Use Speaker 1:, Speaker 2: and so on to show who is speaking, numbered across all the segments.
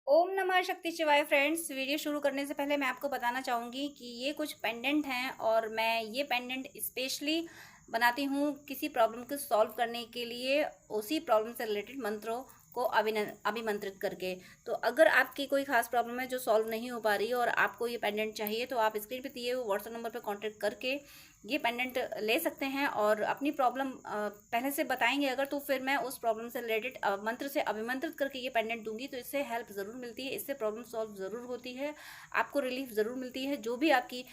Speaker 1: ओम नमः शक्ति शिवाय फ्रेंड्स। वीडियो शुरू करने से पहले मैं आपको बताना चाहूँगी कि ये कुछ पेंडेंट हैं और मैं ये पेंडेंट स्पेशली बनाती हूँ किसी प्रॉब्लम को सॉल्व करने के लिए, उसी प्रॉब्लम से रिलेटेड मंत्रों को अभिमंत्रित करके। तो अगर आपकी कोई खास प्रॉब्लम है जो सॉल्व नहीं हो पा रही है और आपको ये पेंडेंट चाहिए, तो आप स्क्रीन पे दिए हुए व्हाट्सएप नंबर पे कांटेक्ट करके ये पेंडेंट ले सकते हैं और अपनी प्रॉब्लम पहले से बताएंगे अगर, तो फिर मैं उस प्रॉब्लम से रिलेटेड मंत्र से अभिमंत्रित करके ये पेंडेंट दूंगी। तो इससे हेल्प ज़रूर मिलती है, इससे प्रॉब्लम सॉल्व ज़रूर होती है, आपको रिलीफ ज़रूर मिलती है। जो भी आपकी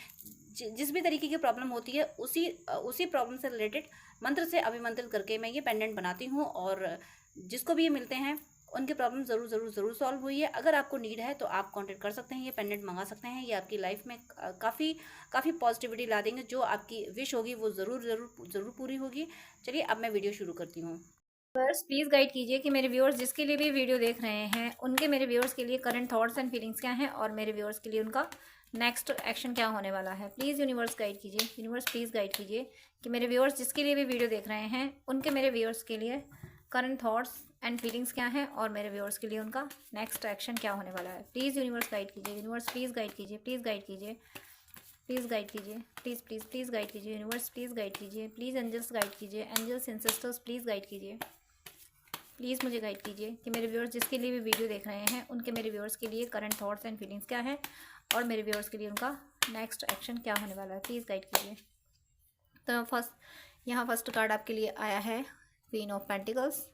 Speaker 1: जिस भी तरीके की प्रॉब्लम होती है, उसी प्रॉब्लम से रिलेटेड मंत्र से अभिमंत्रित करके मैं ये पेंडेंट बनाती हूँ और जिसको भी ये मिलते हैं उनकी प्रॉब्लम ज़रूर ज़रूर ज़रूर सॉल्व हुई है। अगर आपको नीड है तो आप कांटेक्ट कर सकते हैं, ये पेंडेंट मंगा सकते हैं। ये आपकी लाइफ में काफ़ी पॉजिटिविटी ला देंगे। जो आपकी विश होगी वो ज़रूर ज़रूर ज़रूर पूरी होगी। चलिए अब मैं वीडियो शुरू करती हूँ। व्यूअर्स प्लीज़ गाइड कीजिए कि मेरे व्यूअर्स जिसके लिए भी वीडियो देख रहे हैं उनके, मेरे व्यूअर्स के लिए करंट थॉट्स एंड फीलिंग्स क्या हैं और मेरे व्यूअर्स के लिए उनका नेक्स्ट एक्शन क्या होने वाला है। प्लीज़ यूनिवर्स गाइड कीजिए, यूनिवर्स प्लीज़ गाइड कीजिए कि मेरे व्यूअर्स जिसके लिए भी वीडियो देख रहे हैं उनके, मेरे व्यूअर्स के लिए करंट थॉट्स एंड फीलिंग्स क्या हैं और मेरे व्यूअर्स के लिए उनका नेक्स्ट एक्शन क्या होने वाला है। प्लीज़ यूनिवर्स गाइड कीजिए, यूनिवर्स प्लीज़ गाइड कीजिए, प्लीज़ गाइड कीजिए, प्लीज़ गाइड कीजिए, प्लीज़ प्लीज़ प्लीज़ गाइड कीजिए। यूनिवर्स प्लीज़ गाइड कीजिए, प्लीज़ एंजल्स गाइड कीजिए, एंजल्स एंसेस्टर्स प्लीज़ गाइड कीजिए। प्लीज़ मुझे गाइड कीजिए कि मेरे व्यूअर्स जिसके लिए भी वीडियो देख रहे हैं उनके, मेरे व्यूअर्स के लिए करंट थॉट्स एंड फीलिंग्स क्या है और मेरे व्यूअर्स के लिए उनका नेक्स्ट एक्शन क्या होने वाला है। प्लीज़ गाइड कीजिए। तो यहाँ फर्स्ट कार्ड आपके लिए आया है queen of pentacles.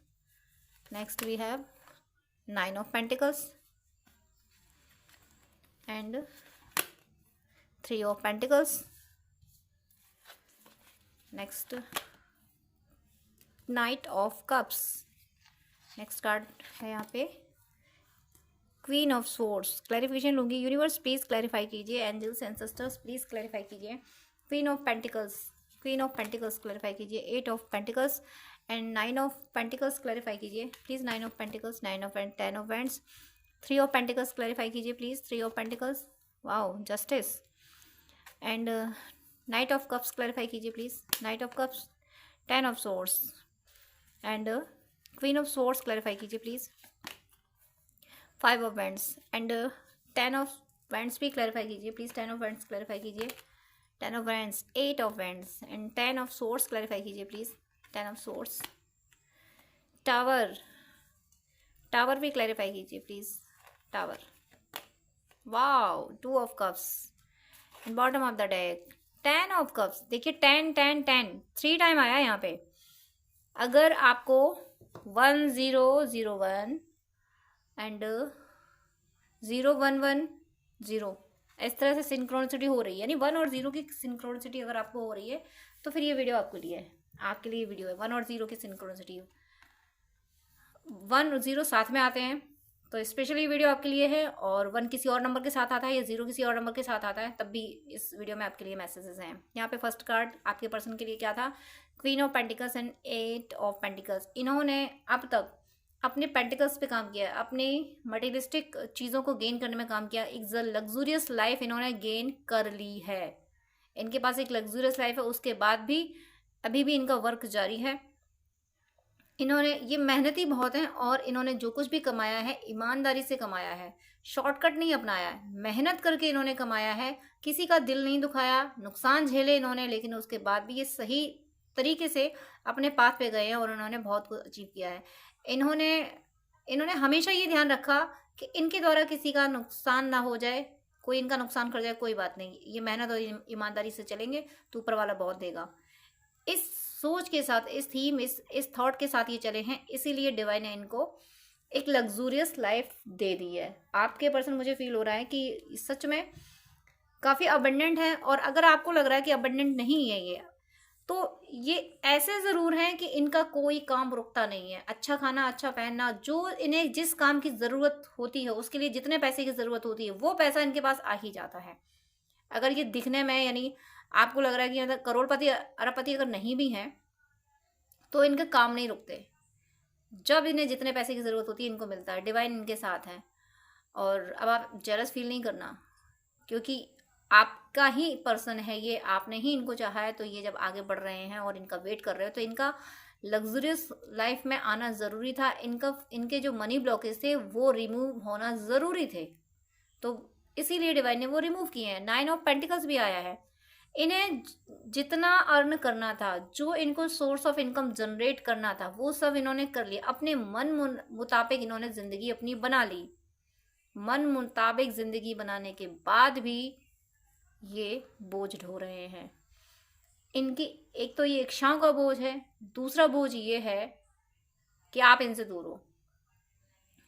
Speaker 1: Next we have nine of pentacles and three of pentacles. Next knight of cups. Next card है यहाँ पे क्वीन ऑफ सोर्ड्स। क्लैरिफिकेशन लूँगी, यूनिवर्स प्लीज़ क्लैरिफाई कीजिए, एंजल्स एंसेस्टर्स प्लीज़ क्लैरिफाई कीजिए। Queen of pentacles, queen of pentacles clarify कीजिए, eight of pentacles and nine of pentacles clarify कीजिए please. Nine of pentacles, nine of and ten of wands, three of pentacles clarify कीजिए please. Three of pentacles, wow justice and knight of cups clarify कीजिए please. Knight of cups, ten of swords and queen of swords clarify कीजिए please. Five of wands and ten of wands भी clarify कीजिए please. Ten of wands clarify कीजिए, ten of wands, eight of wands and ten of swords clarify कीजिए please. Ten of swords, tower, tower भी clarify कीजिए please. Tower, wow two of cups and bottom of the deck ten of cups. देखिए ten ten ten three time आया यहाँ पे। अगर आपको 1001 and 0110 इस तरह से सिंक्रोनिसिटी हो रही है, यानी 1 और 0 की सिंक्रोनिसिटी अगर आपको हो रही है तो फिर ये वीडियो आपके लिए है, आपके लिए वीडियो है। 1 और 0 की सिंक्रोनिसिटी, 1 और 0 साथ में आते हैं तो स्पेशली वीडियो आपके लिए है, और 1 किसी और नंबर के साथ आता है या 0 किसी और नंबर के साथ आता है तब भी इस वीडियो में आपके लिए मैसेजेस हैं। यहाँ पे फर्स्ट कार्ड आपके पर्सन के लिए क्या था, queen of pentacles and eight of pentacles. इन्होंने अब तक अपने पेंटिकल्स पे काम किया, अपनी मटेरियलिस्टिक चीज़ों को गेन करने में काम किया। एक लग्जूरियस लाइफ इन्होंने गेन कर ली है, इनके पास एक लग्जूरियस लाइफ है। उसके बाद भी अभी भी इनका वर्क जारी है। इन्होंने, ये मेहनती बहुत हैं और इन्होंने जो कुछ भी कमाया है ईमानदारी से कमाया है, शॉर्टकट नहीं अपनाया है, मेहनत करके इन्होंने कमाया है। किसी का दिल नहीं दुखाया, नुकसान झेले इन्होंने, लेकिन उसके बाद भी ये सही तरीके से अपने पाथ पे गए हैं और उन्होंने बहुत कुछ अचीव किया है। इन्होंने इन्होंने हमेशा ये ध्यान रखा कि इनके द्वारा किसी का नुकसान ना हो जाए, कोई इनका नुकसान कर जाए कोई बात नहीं, ये मेहनत और ईमानदारी से चलेंगे तो ऊपर वाला बहुत देगा। इस सोच के साथ, इस थीम, इस थॉट के साथ ये चले हैं, इसीलिए डिवाइन ने इनको एक लग्जूरियस लाइफ दे दी है। आपके पर्सन, मुझे फील हो रहा है कि सच में काफ़ी अबंडेंट है, और अगर आपको लग रहा है कि अबंडेंट नहीं है ये, तो ये ऐसे ज़रूर हैं कि इनका कोई काम रुकता नहीं है। अच्छा खाना, अच्छा पहनना, जो इन्हें जिस काम की ज़रूरत होती है, उसके लिए जितने पैसे की ज़रूरत होती है वो पैसा इनके पास आ ही जाता है। अगर ये दिखने में, यानी आपको लग रहा है कि मतलब करोड़पति अरबपति अगर नहीं भी हैं तो इनके काम नहीं रुकते। जब इन्हें जितने पैसे की ज़रूरत होती है इनको मिलता है, डिवाइन इनके साथ है। और अब आप जेलस फील नहीं करना, क्योंकि आपका ही पर्सन है ये, आपने ही इनको चाहा है। तो ये जब आगे बढ़ रहे हैं और इनका वेट कर रहे हो तो इनका लग्जरियस लाइफ में आना ज़रूरी था। इनके जो मनी ब्लॉकेज थे वो रिमूव होना ज़रूरी थे, तो इसीलिए डिवाइन ने वो रिमूव किए हैं। 9 ऑफ पेंटिकल्स भी आया है। इन्हें जितना अर्न करना था, जो इनको सोर्स ऑफ इनकम जनरेट करना था, वो सब इन्होंने कर लिया। अपने मन मुताबिक इन्होंने ज़िंदगी अपनी बना ली। मन मुताबिक ज़िंदगी बनाने के बाद भी ये बोझ ढो रहे हैं। इनकी एक तो ये इच्छाओं का बोझ है, दूसरा बोझ ये है कि आप इनसे दूर हो।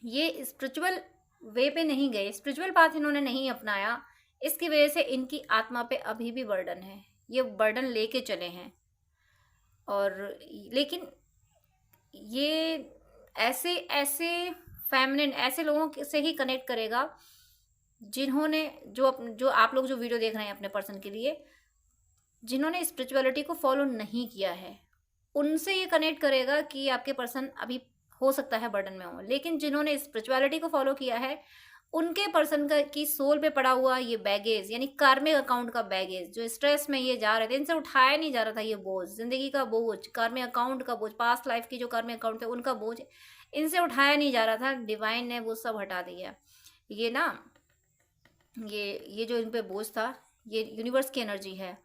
Speaker 1: ये स्पिरिचुअल वे पे नहीं गए, स्पिरिचुअल पाथ इन्होंने नहीं अपनाया, इसकी वजह से इनकी आत्मा पे अभी भी बर्डन है। ये बर्डन लेके चले हैं। और लेकिन ये ऐसे ऐसे फेमिनिन ऐसे लोगों से ही कनेक्ट करेगा जिन्होंने जो आप लोग जो वीडियो देख रहे हैं अपने पर्सन के लिए, जिन्होंने स्पिरिचुअलिटी को फॉलो नहीं किया है, उनसे ये कनेक्ट करेगा कि आपके पर्सन अभी हो सकता है बर्डन में हो। लेकिन जिन्होंने स्पिरिचुअलिटी को फॉलो किया है, उनके पर्सन की सोल पे पड़ा हुआ ये बैगेज, यानी कार्मिक अकाउंट का बैगेज, जो स्ट्रेस में ये जा रहे थे, इनसे उठाया नहीं जा रहा था ये बोझ, जिंदगी का बोझ, कार्मिक अकाउंट का बोझ, पास्ट लाइफ की जो कार्मिक अकाउंट थे उनका बोझ इनसे उठाया नहीं जा रहा था। डिवाइन ने वो सब हटा दिया। ये ना ये जो इन पे बोझ था, ये यूनिवर्स की एनर्जी है।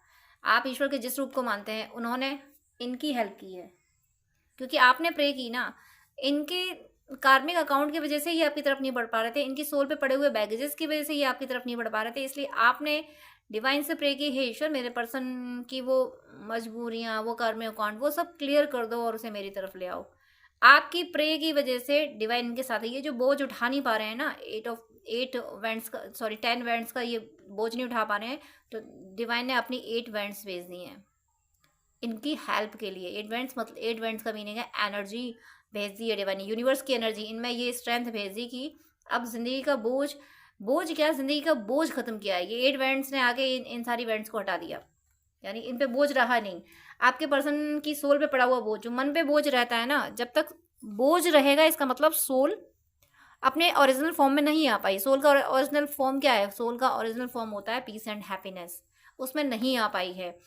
Speaker 1: आप ईश्वर के जिस रूप को मानते हैं, उन्होंने इनकी हेल्प की है, क्योंकि आपने प्रे की ना। इनके कार्मिक अकाउंट की वजह से ये आपकी तरफ नहीं बढ़ पा रहे थे, इनकी सोल पे पड़े हुए बैगेजेस की वजह से ये आपकी तरफ नहीं बढ़ पा रहे थे। इसलिए आपने डिवाइन से प्रे की, हे ईश्वर मेरे पर्सन की वो मजबूरियां, वो कार्मिक अकाउंट, वो सब क्लियर कर दो और उसे मेरी तरफ ले आओ। आपकी प्रे की वजह से डिवाइन इनके साथ है। ये जो बोझ उठा नहीं पा रहे हैं ना, 10 वेंट्स का ये बोझ नहीं उठा पा रहे हैं, तो डिवाइन ने अपनी 8 वेंट्स भेज दी हैं इनकी हेल्प के लिए। 8 वेंट्स मतलब 8 वेंट्स का मीनिंग है एनर्जी भेज दी है डिवाइन, यूनिवर्स की एनर्जी इनमें ये स्ट्रेंथ भेज दी कि अब जिंदगी का बोझ क्या, जिंदगी का बोझ खत्म किया है। ये 8 वेंट्स ने आके इन सारी वेंट्स को हटा दिया, यानी इन पे बोझ रहा नहीं। आपके पर्सन की सोल पे पड़ा हुआ बोझ, जो मन पे बोझ रहता है ना, जब तक बोझ रहेगा इसका मतलब सोल अपने ओरिजिनल फॉर्म में नहीं आ पाई। सोल का ओरिजिनल फॉर्म क्या है? सोल का ओरिजिनल फॉर्म होता है पीस एंड हैप्पीनेस, उसमें नहीं आ पाई है।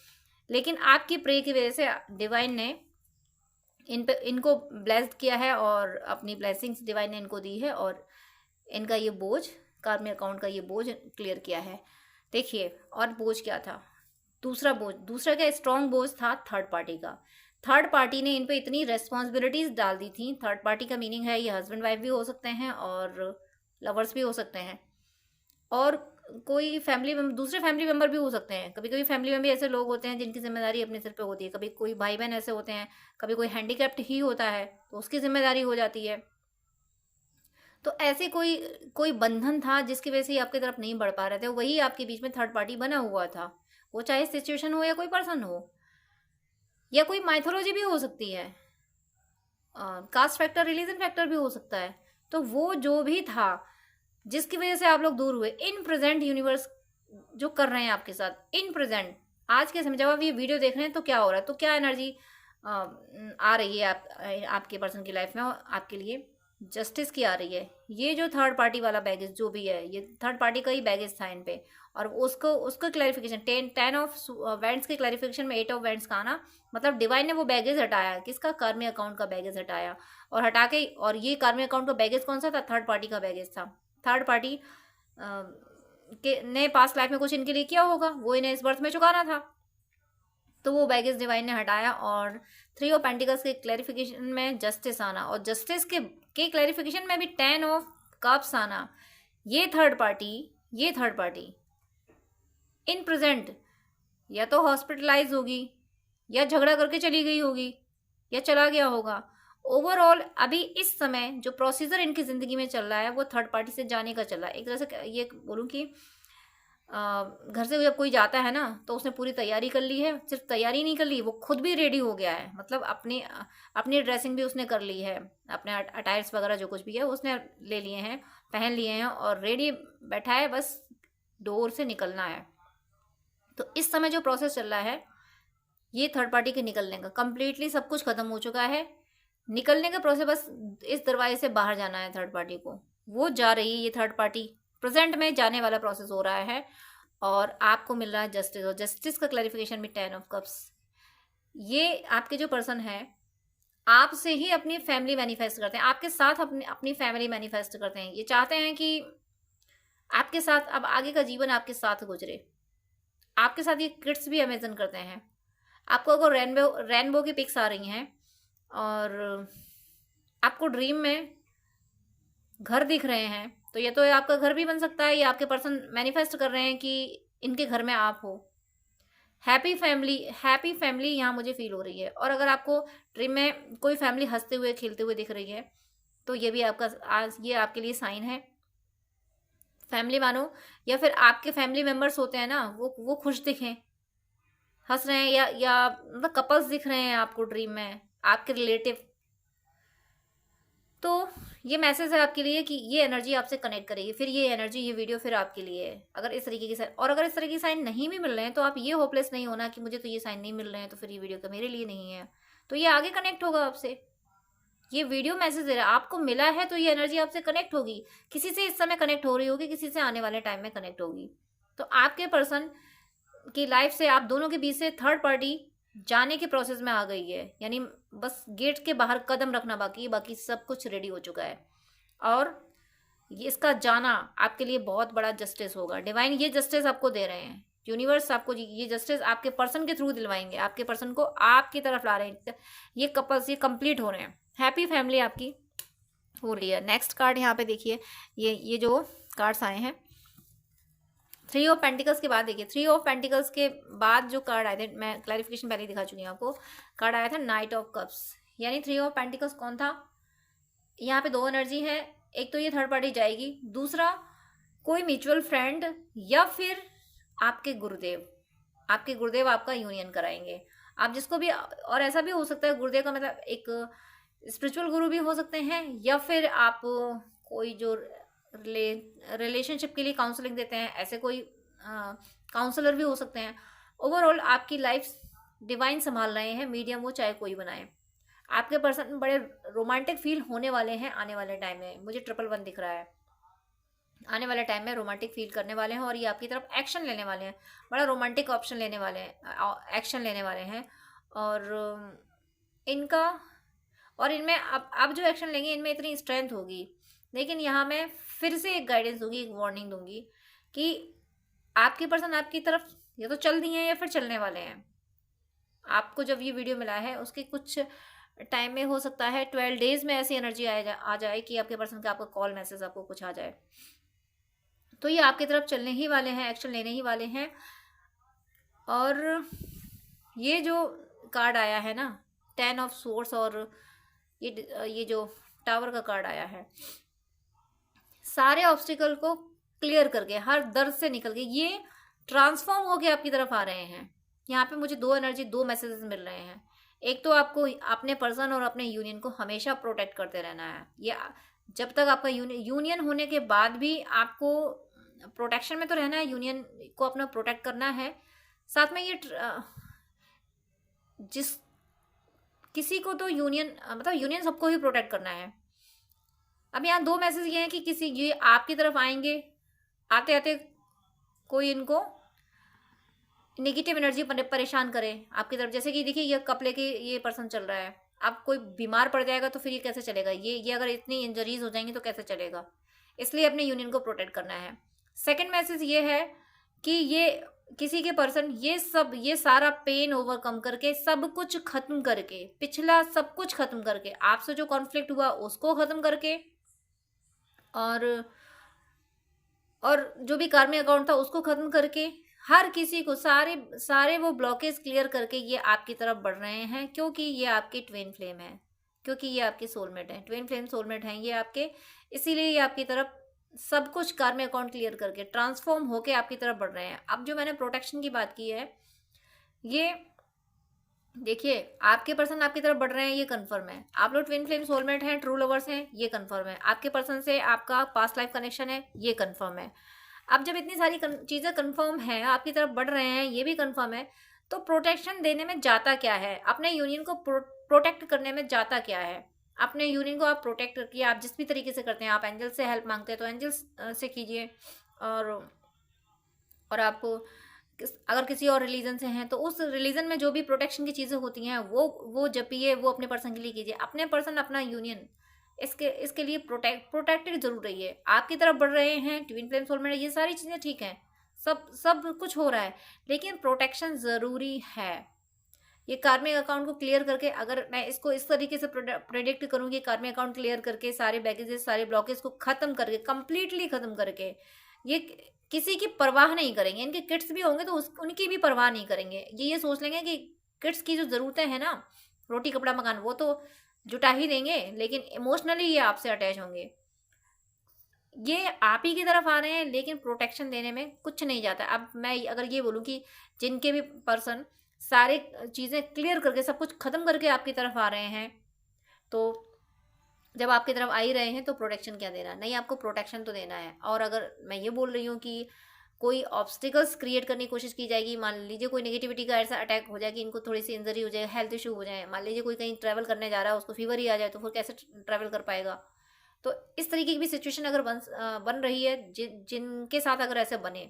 Speaker 1: लेकिन आपकी प्रे की वजह से डिवाइन ने इनको ब्लेस्ड किया है और अपनी ब्लेसिंग्स डिवाइन ने इनको दी है, और इनका ये बोझ, कार्मिक अकाउंट का ये बोझ क्लियर किया है। देखिए, और बोझ क्या था? दूसरा क्या स्ट्रॉन्ग बोझ था? थर्ड पार्टी का। थर्ड पार्टी ने इन पे इतनी रेस्पॉन्सिबिलिटीज डाल दी थी। थर्ड पार्टी का मीनिंग है ये हस्बैंड वाइफ भी हो सकते हैं और लवर्स भी हो सकते हैं, और कोई दूसरे फैमिली मेंबर भी हो सकते हैं। कभी कभी फैमिली में भी ऐसे लोग होते हैं जिनकी जिम्मेदारी अपने सिर पे होती है। कभी कोई भाई बहन ऐसे होते हैं, कभी कोई हैंडीकैप्ड ही होता है तो उसकी जिम्मेदारी हो जाती है। तो ऐसे कोई बंधन था जिसकी वजह से आपकी तरफ नहीं बढ़ पा रहे थे, वही आपके बीच में थर्ड पार्टी बना हुआ था। वो चाहे सिचुएशन हो या कोई पर्सन हो या कोई माइथोलॉजी भी हो सकती है, कास्ट फैक्टर, रिलीजन फैक्टर भी हो सकता है। तो वो जो भी था जिसकी वजह से आप लोग दूर हुए, इन प्रेजेंट यूनिवर्स जो कर रहे हैं आपके साथ, इन प्रेजेंट आज के समय जब आप ये वीडियो देख रहे हैं तो क्या हो रहा है, तो क्या एनर्जी आ रही है आपके पर्सन की लाइफ में, आपके लिए जस्टिस की आ रही है। ये जो थर्ड पार्टी वाला बैगेज जो भी है, ये थर्ड पार्टी का ही बैगेज था इन पे, और उसको क्लैरिफिकेशन 10 ऑफ वेंट्स के क्लैरिफिकेशन में 8 ऑफ वेंट्स का आना, मतलब डिवाइन ने वो बैगेज हटाया। किसका? कार्मिक अकाउंट का बैगेज हटाया, और हटा के, और ये कार्मिक अकाउंट का बैगेज कौन सा था? थर्ड पार्टी का बैगेज था। थर्ड पार्टी ने पास्ट लाइफ में कुछ इनके लिए किया होगा, वो इन्हें इस बर्थ में चुकाना था, तो वो बैगेज डिवाइन ने हटाया। और 3 ऑफ पेंटिकल्स के क्लैरिफिकेशन में जस्टिस आना, और जस्टिस के क्लैरिफिकेशन में भी 10 ऑफ कप्स आना। ये थर्ड पार्टी इन प्रेजेंट या तो हॉस्पिटलाइज होगी, या झगड़ा करके चली गई होगी, या चला गया होगा। ओवरऑल अभी इस समय जो प्रोसीजर इनकी ज़िंदगी में चल रहा है वो थर्ड पार्टी से जाने का चल रहा है। एक तरह से ये बोलूँ कि घर से जब कोई जाता है ना, तो उसने पूरी तैयारी कर ली है। सिर्फ तैयारी नहीं कर ली, वो खुद भी रेडी हो गया है, मतलब अपनी ड्रेसिंग भी उसने कर ली है, अपने अटायर्स वगैरह जो कुछ भी है उसने ले लिए हैं, पहन लिए हैं, और रेडी बैठा है, बस डोर से निकलना है। तो इस समय जो प्रोसेस चल रहा है ये थर्ड पार्टी के निकलने का, कम्प्लीटली सब कुछ खत्म हो चुका है। निकलने का प्रोसेस, बस इस दरवाजे से बाहर जाना है थर्ड पार्टी को। वो जा रही है, ये थर्ड पार्टी प्रेजेंट में जाने वाला प्रोसेस हो रहा है, और आपको मिल रहा है जस्टिस। और जस्टिस का क्लैरिफिकेशन भी 10 ऑफ कप्स। ये आपके जो पर्सन है, आपसे ही अपनी फैमिली मैनिफेस्ट करते हैं, आपके साथ अपनी अपनी फैमिली मैनिफेस्ट करते हैं। ये चाहते हैं कि आपके साथ अब आगे का जीवन आपके साथ गुजरे। आपके साथ ये किड्स भी अमेजन करते हैं। आपको अगर रेनबो की पिक्स आ रही हैं और आपको ड्रीम में घर दिख रहे हैं, तो ये तो आपका घर भी बन सकता है, या आपके पर्सन मैनिफेस्ट कर रहे हैं कि इनके घर में आप हो। हैप्पी फैमिली यहाँ मुझे फील हो रही है। और अगर आपको ड्रीम में कोई फैमिली हंसते हुए खेलते हुए दिख रही है, तो ये भी आपका आज ये आपके लिए साइन है। फैमिली मानो, या फिर आपके फैमिली मेंबर्स होते हैं ना, वो खुश दिखें, हंस रहे हैं, या मतलब कपल्स दिख रहे हैं आपको ड्रीम में, आपके रिलेटिव। तो ये मैसेज है आपके लिए कि ये एनर्जी आपसे कनेक्ट करेगी। फिर ये एनर्जी, ये वीडियो फिर आपके लिए है। अगर इस तरीके की साइन, और अगर इस तरीके की साइन नहीं भी मिल रहे हैं, तो आप ये होपलेस नहीं होना कि मुझे तो ये साइन नहीं मिल रहे हैं, तो फिर ये वीडियो तो मेरे लिए नहीं है। तो ये आगे कनेक्ट होगा आपसे। ये वीडियो मैसेज दे रहा है, आपको मिला है तो ये एनर्जी आपसे कनेक्ट होगी। किसी से इस समय कनेक्ट हो रही होगी, किसी से आने वाले टाइम में कनेक्ट होगी। तो आपके पर्सन की लाइफ से आप दोनों के बीच से थर्ड पार्टी जाने के प्रोसेस में आ गई है। यानी बस गेट के बाहर कदम रखना बाकी है, बाकी सब कुछ रेडी हो चुका है। और ये इसका जाना आपके लिए बहुत बड़ा जस्टिस होगा। डिवाइन ये जस्टिस आपको दे रहे हैं। यूनिवर्स आपको ये जस्टिस आपके पर्सन के थ्रू दिलवाएंगे। आपके पर्सन को आपकी तरफ ला रहे हैं। ये कपल्स ये कंप्लीट हो रहे हैं। हैप्पी फैमिली आपकी हो रही है। नेक्स्ट कार्ड यहाँ पे देखिए, ये जो कार्ड्स आए हैं, 3 ऑफ पेंटिकल्स के बाद देखिए, 3 ऑफ पेंटिकल्स के बाद जो कार्ड आए थे, मैं क्लैरिफिकेशन पहले ही दिखा चुकी हूँ आपको। कार्ड आया था नाइट ऑफ कप्स। यानी 3 ऑफ पेंटिकल्स कौन था? यहाँ पे 2 एनर्जी है। एक तो ये थर्ड पार्टी जाएगी, दूसरा कोई म्यूचुअल फ्रेंड, या फिर आपके गुरुदेव। आपके गुरुदेव आपका यूनियन कराएंगे। आप जिसको भी, और ऐसा भी हो सकता है गुरुदेव का मतलब एक स्पिरिचुअल गुरु भी हो सकते हैं, या फिर आप कोई जो रिलेशनशिप के लिए काउंसलिंग देते हैं, ऐसे कोई काउंसलर भी हो सकते हैं। ओवरऑल आपकी लाइफ डिवाइन संभाल रहे हैं, मीडियम वो चाहे कोई बनाए। आपके पर्सन बड़े रोमांटिक फील होने वाले हैं आने वाले टाइम में। मुझे 111 दिख रहा है। आने वाले टाइम में रोमांटिक फील करने वाले हैं, और ये आपकी तरफ एक्शन लेने वाले हैं। बड़ा रोमांटिक ऑप्शन लेने वाले हैं, एक्शन लेने वाले हैं। और इनका, और इनमें अब जो एक्शन लेंगे, इनमें इतनी स्ट्रेंथ होगी। लेकिन यहाँ मैं फिर से एक गाइडेंस दूंगी, एक वार्निंग दूंगी कि आपके पर्सन आपकी तरफ या तो चल दिए हैं या फिर चलने वाले हैं। आपको जब ये वीडियो मिला है उसके कुछ टाइम में, हो सकता है 12 डेज में ऐसी एनर्जी आ जाए कि आपके पर्सन का आपका कॉल मैसेज आपको कुछ आ जाए। तो ये आपकी तरफ चलने ही वाले हैं, एक्शन लेने ही वाले हैं। और ये जो कार्ड आया है ना, 10 ऑफ सोर्स, और ये जो टावर का कार्ड आया है, सारे ऑब्स्टिकल को क्लियर करके, हर दर्द से निकल के ये ट्रांसफॉर्म होके आपकी तरफ आ रहे हैं। यहाँ पे मुझे 2 एनर्जी, 2 मैसेजेस मिल रहे हैं। एक तो आपको अपने पर्सन और अपने यूनियन को हमेशा प्रोटेक्ट करते रहना है। ये जब तक आपका यूनियन होने के बाद भी आपको प्रोटेक्शन में तो रहना है, यूनियन को अपना प्रोटेक्ट करना है। साथ में ये जिस किसी को तो यूनियन, मतलब यूनियन सबको ही प्रोटेक्ट करना है। अब यहाँ 2 मैसेज ये हैं कि किसी ये आपकी तरफ आएंगे, आते आते कोई इनको नेगेटिव एनर्जी परेशान करे आपकी तरफ। जैसे कि देखिए, ये कप लेके ये पर्सन चल रहा है। अब कोई बीमार पड़ जाएगा तो फिर ये कैसे चलेगा? ये अगर इतनी इंजरीज हो जाएंगी तो कैसे चलेगा? इसलिए अपने यूनियन को प्रोटेक्ट करना है। सेकंड मैसेज ये है कि ये किसी के पर्सन ये सारा पेन ओवरकम करके, सब कुछ खत्म करके, पिछला सब कुछ खत्म करके, आपसे जो कॉन्फ्लिक्ट हुआ उसको खत्म करके, और जो भी कार्मिक अकाउंट था उसको खत्म करके, हर किसी को सारे वो ब्लॉकेज क्लियर करके ये आपकी तरफ बढ़ रहे हैं। क्योंकि ये आपके ट्विन फ्लेम है, क्योंकि ये आपके सोलमेट हैं, ट्विन फ्लेम सोलमेट हैं ये आपके। इसीलिए ये आपकी तरफ सब कुछ कार्मिक अकाउंट क्लियर करके ट्रांसफॉर्म होके आपकी तरफ बढ़ रहे हैं। अब जो मैंने प्रोटेक्शन की बात की है, ये देखिए, आपके पर्सन आपकी तरफ बढ़ रहे हैं, ये कंफर्म है। आप लोग ट्विन फ्लेम सोलमेट हैं, ट्रू लवर्स हैं, ये कंफर्म है। आपके पर्सन से आपका पास्ट लाइफ कनेक्शन है, ये कंफर्म है। अब जब इतनी सारी चीज़ें कंफर्म है, आपकी तरफ बढ़ रहे हैं, ये भी कंफर्म है, तो प्रोटेक्शन देने में जाता क्या है? अपने यूनियन को प्रोटेक्ट करने में जाता क्या है? अपने यूनियन को आप प्रोटेक्ट किए, आप जिस भी तरीके से करते हैं, आप एंजल्स से हेल्प मांगते हैं तो एंजल्स से कीजिए। और आप अगर किसी और रिलीजन से हैं तो उस रिलीजन में जो भी प्रोटेक्शन की चीज़ें होती हैं वो जपिए, वो अपने पर्सन के लिए कीजिए। अपने पर्सन, अपना यूनियन, इसके लिए प्रोटेक्टेड जरूर रहिए। आपकी तरफ बढ़ रहे हैं, ट्विन फ्लेम सोलमेट, ये सारी चीज़ें ठीक हैं, सब कुछ हो रहा है, लेकिन प्रोटेक्शन ज़रूरी है। ये कार्मिक अकाउंट को क्लियर करके, अगर मैं इसको इस तरीके से प्रेडिक्ट करूँ कि कार्मिक अकाउंट क्लियर करके, सारे बैगेजेस, सारे ब्लॉकेज को खत्म करके, कंप्लीटली खत्म करके, ये किसी की परवाह नहीं करेंगे। इनके किड्स भी होंगे तो उनकी भी परवाह नहीं करेंगे। ये सोच लेंगे कि किड्स की जो ज़रूरतें हैं ना, रोटी कपड़ा मकान, वो तो जुटा ही देंगे, लेकिन इमोशनली ये आपसे अटैच होंगे। ये आप ही की तरफ आ रहे हैं, लेकिन प्रोटेक्शन देने में कुछ नहीं जाता। अब मैं अगर ये बोलूँ कि जिनके भी पर्सन सारे चीज़ें क्लियर करके, सब कुछ ख़त्म करके आपकी तरफ आ रहे हैं, तो जब आपकी तरफ आ ही रहे हैं तो प्रोटेक्शन क्या देना? नहीं, आपको प्रोटेक्शन तो देना है। और अगर मैं ये बोल रही हूँ कि कोई ऑब्स्टिकल्स क्रिएट करने की कोशिश की जाएगी, मान लीजिए कोई नेगेटिविटी का ऐसा अटैक हो जाए कि इनको थोड़ी सी इंजरी हो जाए, हेल्थ इशू हो जाए, मान लीजिए कोई कहीं ट्रैवल करने जा रहा है, उसको फीवर ही आ जाए, तो फिर कैसे ट्रैवल कर पाएगा? तो इस तरीके की भी सिचुएशन अगर बन रही है, जिनके साथ अगर ऐसे बने,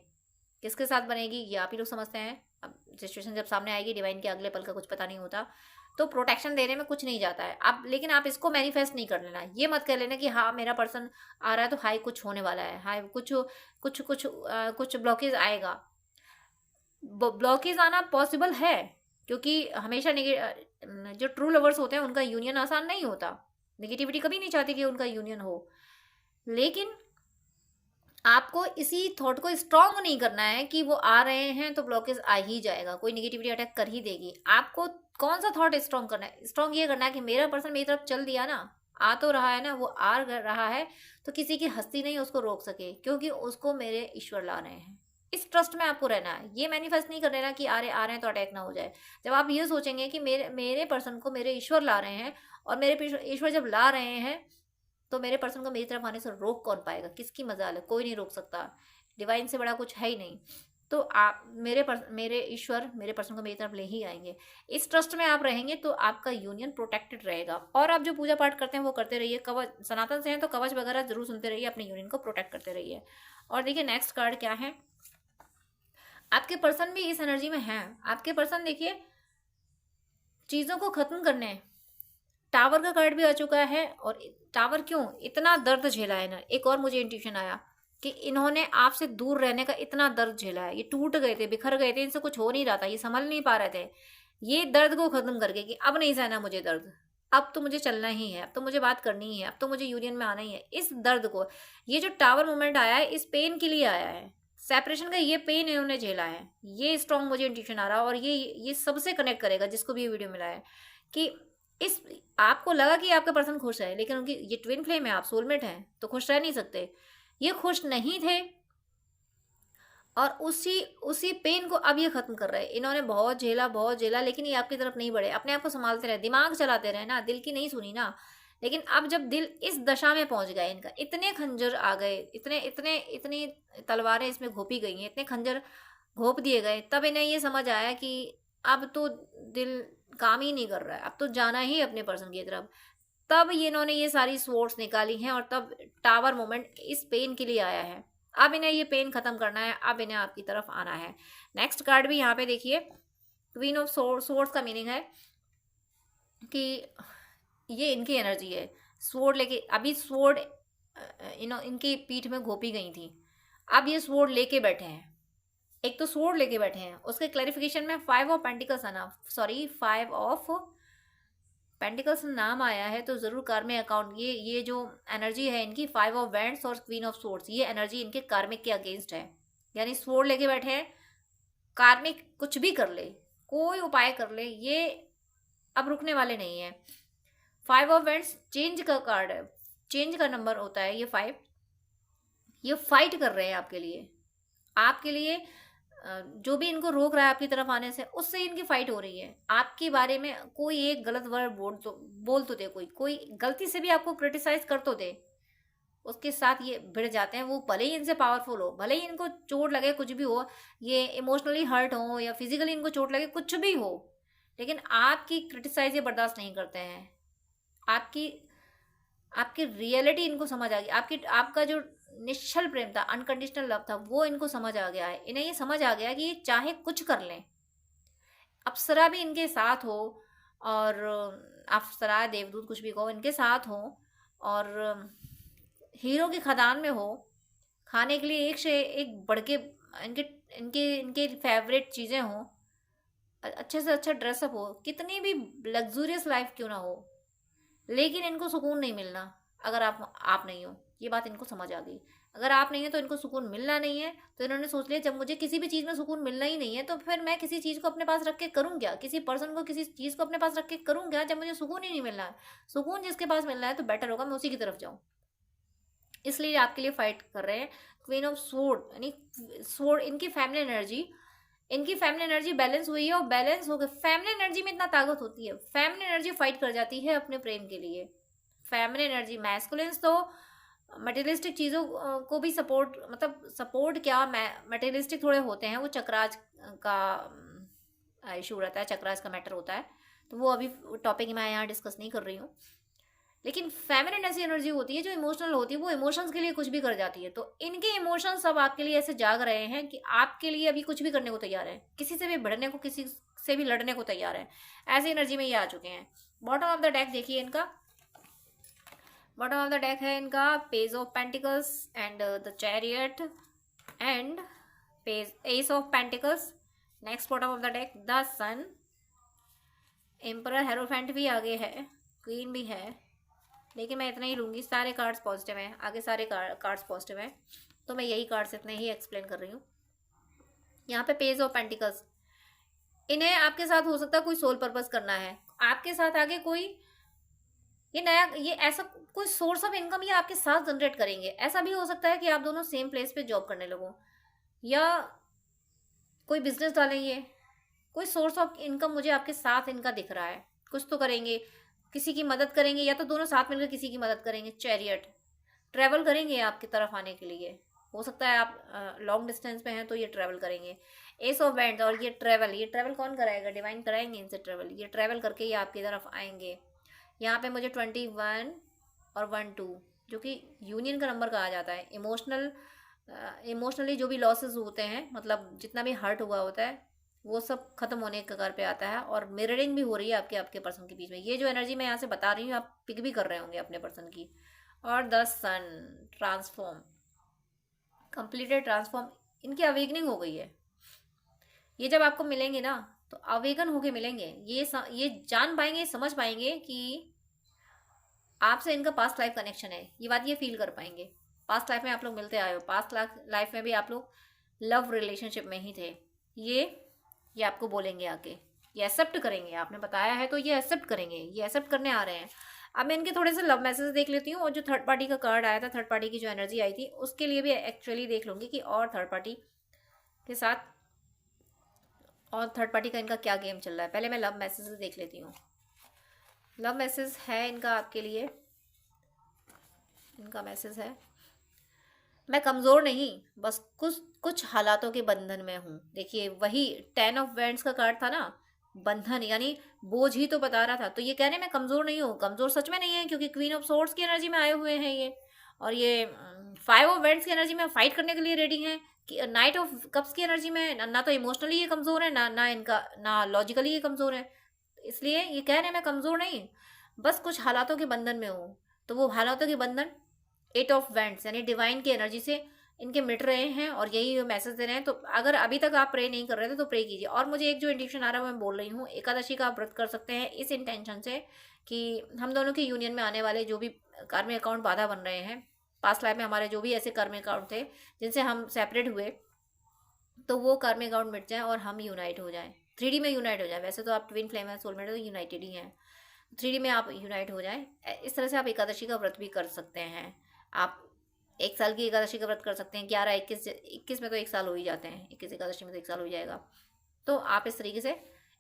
Speaker 1: किसके साथ बनेगी ये आप ही लोग समझते हैं। अब सिचुएशन जब सामने आएगी, डिवाइन के अगले पल का कुछ पता नहीं होता, तो प्रोटेक्शन देने में कुछ नहीं जाता है। अब लेकिन आप इसको मैनिफेस्ट नहीं कर लेना, ये मत कर लेना कि हाँ मेरा पर्सन आ रहा है तो हाई कुछ होने वाला है, हाई कुछ कुछ कुछ कुछ ब्लॉकेज आएगा। ब्लॉकेज आना पॉसिबल है, क्योंकि हमेशा जो ट्रू लवर्स होते हैं उनका यूनियन आसान नहीं होता। नेगेटिविटी कभी नहीं चाहती कि उनका यूनियन हो, लेकिन आपको इसी थॉट को स्ट्रॉन्ग नहीं करना है कि वो आ रहे हैं तो ब्लॉकेज आ ही जाएगा, कोई नेगेटिविटी अटैक कर ही देगी। आपको कौन सा थॉट स्ट्रॉन्ग करना है? स्ट्रॉन्ग ये करना है कि मेरा पर्सन मेरी तरफ चल दिया ना, आ तो रहा है ना, वो आ रहा है, तो किसी की हस्ती नहीं उसको रोक सके, क्योंकि उसको मेरे ईश्वर ला रहे हैं। इस ट्रस्ट में आपको रहना है। ये मैनिफेस्ट नहीं कर लेना कि आ रहे हैं तो अटैक ना हो जाए। जब आप ये सोचेंगे कि मेरे पर्सन को मेरे ईश्वर ला रहे हैं, और मेरे ईश्वर जब ला रहे हैं तो मेरे पर्सन को मेरी तरफ आने से रोक कौन पाएगा? किसकी मजाल है? कोई नहीं रोक सकता, डिवाइन से बड़ा कुछ है ही नहीं। तो आप मेरे ईश्वर मेरे पर्सन को मेरी तरफ ले ही आएंगे। इस ट्रस्ट में आप रहेंगे तो आपका यूनियन प्रोटेक्टेड रहेगा। और आप जो पूजा पाठ करते हैं वो करते रहिए, कवच सनातन से हैं तो कवच वगैरह जरूर सुनते रहिए, अपने यूनियन को प्रोटेक्ट करते रहिए। और देखिए नेक्स्ट कार्ड क्या है। आपके पर्सन भी इस एनर्जी में है। आपके पर्सन देखिए चीज़ों को खत्म करने, टावर का कार्ड भी आ चुका है। और टावर क्यों? इतना दर्द झेला है ना। एक और मुझे इंट्यूशन आया कि इन्होंने आपसे दूर रहने का इतना दर्द झेला है, ये टूट गए थे, बिखर गए थे, इनसे कुछ हो नहीं रहा था, ये संभल नहीं पा रहे थे। ये दर्द को खत्म करके कि अब नहीं सहना मुझे दर्द, अब तो मुझे चलना ही है, अब तो मुझे बात करनी ही है, अब तो मुझे यूनियन में आना ही है। इस दर्द को, ये जो टावर मोमेंट आया है, इस पेन के लिए आया है। सेपरेशन का ये पेन इन्होंने झेला है। ये स्ट्रॉन्ग मुझे इंट्यूशन आ रहा है। और ये सबसे कनेक्ट करेगा जिसको भी ये वीडियो मिला है कि इस आपको लगा कि आपका पर्सन खुश है, लेकिन उनकी ये ट्विन फ्लेम है, आप सोलमेट हैं तो खुश रह नहीं सकते। ये खुश नहीं थे और उसी पेन को अब ये खत्म कर रहे हैं। इन्होंने बहुत झेला, लेकिन ये आपकी तरफ नहीं बढ़े, अपने आप को संभालते रहे, दिमाग चलाते रहे ना, दिल की नहीं सुनी ना। लेकिन अब जब दिल इस दशा में पहुंच गया इनका, इतने खंजर आ गए, इतनी तलवारें इसमें घोपी गई हैं, इतने खंजर घोप दिए गए, तब इन्हें ये समझ आया कि अब तो दिल काम ही नहीं कर रहा है, अब तो जाना ही अपने पर्सन की तरफ। तब इन्होंने ये सारी स्वॉर्ड्स निकाली हैं और तब टावर मोमेंट इस पेन के लिए आया है। अब इन्हें ये पेन खत्म करना है, अब इन्हें आपकी तरफ आना है। नेक्स्ट कार्ड भी यहाँ पे देखिए, क्वीन ऑफ स्वॉर्ड्स का मीनिंग है कि ये इनकी एनर्जी है। स्वॉर्ड लेके, अभी स्वॉर्ड इनकी पीठ में घोपी गई थी, अब ये स्वॉर्ड लेके बैठे हैं। एक तो स्वॉर्ड लेके बैठे हैं, उसके क्लैरिफिकेशन में 5 ऑफ पेंटिकल्स आना, सॉरी 5 ऑफ पेंटिकल्स नाम आया है, तो जरूर कार्मिक अकाउंट, ये जो एनर्जी है इनकी 5 ऑफ वैंड्स और क्वीन ऑफ स्वॉर्ड्स, ये एनर्जी इनके कार्मिक के अगेंस्ट है। यानी स्वॉर्ड लेके बैठे हैं, कार्मिक कुछ भी कर ले, कोई उपाय कर ले, ये अब रुकने वाले नहीं है। 5 ऑफ वैंड्स चेंज का कार्ड है, चेंज का नंबर होता है ये 5। ये फाइट कर रहे हैं आपके लिए जो भी इनको रोक रहा है आपकी तरफ आने से, उससे इनकी फाइट हो रही है। आपके बारे में कोई एक गलत वर्ड बोल तो दे, कोई गलती से भी आपको क्रिटिसाइज कर तो दे, उसके साथ ये भिड़ जाते हैं। वो भले ही इनसे पावरफुल हो, भले ही इनको चोट लगे, कुछ भी हो, ये इमोशनली हर्ट हो या फिजिकली इनको चोट लगे, कुछ भी हो, लेकिन आपकी क्रिटिसाइज ये बर्दाश्त नहीं करते हैं। आपकी रियलिटी इनको समझ आ गई, आपका जो निश्चल प्रेम था, अनकंडीशनल लव था, वो इनको समझ आ गया है। इन्हें ये समझ आ गया कि ये चाहे कुछ कर लें, अप्सरा भी इनके साथ हो, और अप्सरा देवदूत कुछ भी कहो, इनके साथ हो, और हीरो की खदान में हो, खाने के लिए एक से एक बढ़ के इनके इनके इनके फेवरेट चीज़ें हों, अच्छे से अच्छा ड्रेसअप हो, कितनी भी लग्जूरियस लाइफ क्यों ना हो, लेकिन इनको सुकून नहीं मिलना अगर आप नहीं हो। ये बात इनको समझ आ गई। अगर आप नहीं है तो इनको सुकून मिलना नहीं है। तो इन्होंने सोच लिया जब मुझे किसी भी चीज़ में सुकून मिलना ही नहीं है तो फिर मैं किसी चीज़ को अपने पास रख के करूँ क्या, किसी पर्सन को किसी चीज़ को अपने पास रख के करूँ क्या, जब मुझे सुकून ही नहीं मिलना है। सुकून जिसके पास मिलना है तो बेटर होगा मैं उसी की तरफ जाऊँ। इसलिए आपके लिए फाइट कर रहे हैं। क्वीन ऑफ स्वॉर्ड यानी स्वॉर्ड, इनकी फैमिली एनर्जी बैलेंस हुई है, और बैलेंस हो गई। फैमिली एनर्जी में इतना ताकत होती है, फैमिली एनर्जी फाइट कर जाती है अपने प्रेम के लिए। फैमिली एनर्जी, मैस्कुलिन्स तो मटेरियलिस्टिक चीज़ों को भी सपोर्ट, मतलब सपोर्ट क्या, मटेरियलिस्टिक थोड़े होते हैं। वो चक्राज का इशू रहता है, चक्राज का मैटर होता है, तो वो अभी टॉपिक मैं यहाँ डिस्कस नहीं कर रही हूँ। लेकिन फेमिनिन ऐसी एनर्जी होती है जो इमोशनल होती है, वो इमोशंस के लिए कुछ भी कर जाती है। तो इनके इमोशंस अब आपके लिए ऐसे जाग रहे हैं कि आपके लिए अभी कुछ भी करने को तैयार है, किसी से भी भिड़ने को, किसी से भी लड़ने को तैयार है। ऐसी एनर्जी में ये आ चुके हैं। बॉटम ऑफ द डेक देखिए इनका, बॉटम ऑफ द डेक है इनका page of pentacles and the chariot and page ace of pentacles. Next bottom of the deck the sun, emperor, hierophant भी आगे है, क्वीन भी है, लेकिन मैं इतना ही लूँगी। सारे कार्ड्स पॉजिटिव हैं, आगे सारे कार्ड्स पॉजिटिव हैं, तो मैं यही कार्ड्स इतने ही एक्सप्लेन कर रही हूँ। यहाँ पे पेज ऑफ पेंटिकल्स, इन्हें आपके साथ हो सकता है कोई सोल पर्पस करना है, आपके साथ आगे कोई ये नया, ये ऐसा कोई सोर्स ऑफ इनकम ये आपके साथ जनरेट करेंगे। ऐसा भी हो सकता है कि आप दोनों सेम प्लेस पे जॉब करने लगो, या कोई बिजनेस डालेंगे, कोई सोर्स ऑफ इनकम मुझे आपके साथ इनका दिख रहा है। कुछ तो करेंगे, किसी की मदद करेंगे, या तो दोनों साथ मिलकर किसी की मदद करेंगे। चैरियट, ट्रैवल करेंगे आपकी तरफ आने के लिए, हो सकता है आप लॉन्ग डिस्टेंस पे हैं तो ये ट्रैवल करेंगे। एस ऑफ बैंड, और ये ट्रैवल कौन कराएगा, डिवाइन कराएंगे इनसे ट्रैवल। ये ट्रैवल करके ये आपकी तरफ आएंगे। यहाँ पे मुझे 21 और 12 जो कि यूनियन का नंबर कहा जाता है। इमोशनली जो भी लॉसेस होते हैं, मतलब जितना भी हर्ट हुआ होता है, वो सब खत्म होने के कगार पे आता है। और मिररिंग भी हो रही है आपके पर्सन के बीच में। ये जो एनर्जी मैं यहाँ से बता रही हूँ आप पिक भी कर रहे होंगे अपने पर्सन की। और the sun, transform, completed transform, इनकी अवेकनिंग हो गई है। ये जब आपको मिलेंगे ना तो अवेकन होके मिलेंगे, ये जान पाएंगे, समझ पाएंगे कि आपसे इनका पास्ट लाइफ कनेक्शन है। ये बात ये फील कर पाएंगे। पास्ट लाइफ में आप लोग मिलते आए हो, पास्ट लाइफ में भी आप लोग लव रिलेशनशिप में ही थे। ये आपको बोलेंगे आके, ये एक्सेप्ट करेंगे। आपने बताया है तो ये एक्सेप्ट करेंगे, ये एक्सेप्ट करने आ रहे हैं। अब मैं इनके थोड़े से लव मैसेज देख लेती हूँ, और जो थर्ड पार्टी का कार्ड आया था, थर्ड पार्टी की जो एनर्जी आई थी, उसके लिए भी एक्चुअली देख लूँगी कि और थर्ड पार्टी के साथ और थर्ड पार्टी का इनका क्या गेम चल रहा है। पहले मैं लव मैसेज देख लेती हूँ। लव मैसेज है इनका आपके लिए, इनका मैसेज है, मैं कमज़ोर नहीं, बस कुछ हालातों के बंधन में हूँ। देखिए वही 10 ऑफ वैंड्स का कार्ड था ना, बंधन यानी बोझ ही तो बता रहा था। तो ये कह रहे हैं मैं कमज़ोर नहीं हूँ, कमज़ोर सच में नहीं है, क्योंकि क्वीन ऑफ सोर्ड्स की एनर्जी में आए हुए हैं ये, और ये 5 ऑफ वैंड्स की एनर्जी में फाइट करने के लिए रेडी हैं। नाइट ऑफ कप्स की एनर्जी में ना तो इमोशनली ये कमज़ोर है, ना लॉजिकली ये कमज़ोर है। इसलिए ये कह रहे हैं मैं कमज़ोर नहीं, बस कुछ हालातों के बंधन में हूँ। तो वो हालातों के बंधन 8 ऑफ वैंड्स यानी डिवाइन की एनर्जी से इनके मिट रहे हैं, और यही मैसेज दे रहे हैं। तो अगर अभी तक आप प्रे नहीं कर रहे थे तो प्रे कीजिए। और मुझे एक जो इंडिकेशन आ रहा है वो मैं बोल रही हूँ, एकादशी का आप व्रत कर सकते हैं इस इंटेंशन से कि हम दोनों की यूनियन में आने वाले जो भी कार्मिक अकाउंट बाधा बन रहे हैं, पास्ट लाइफ में हमारे जो भी ऐसे कार्मिक अकाउंट थे जिनसे हम सेपरेट हुए, तो वो कार्मिक अकाउंट मिट जाए और हम यूनाइट हो जाएं, 3D में यूनाइट हो जाए। वैसे तो आप ट्विन फ्लेम है, सोलमेट है, तो यूनाइटेड ही हैं, 3D में आप यूनाइट हो जाएं। इस तरह से आप एकादशी का व्रत भी कर सकते हैं। आप 1 साल की एकादशी का व्रत कर सकते हैं। 11, 21 में तो 1 साल हो ही जाते हैं, 21 एकादशी में तो 1 साल हो जाएगा। तो आप इस तरीके से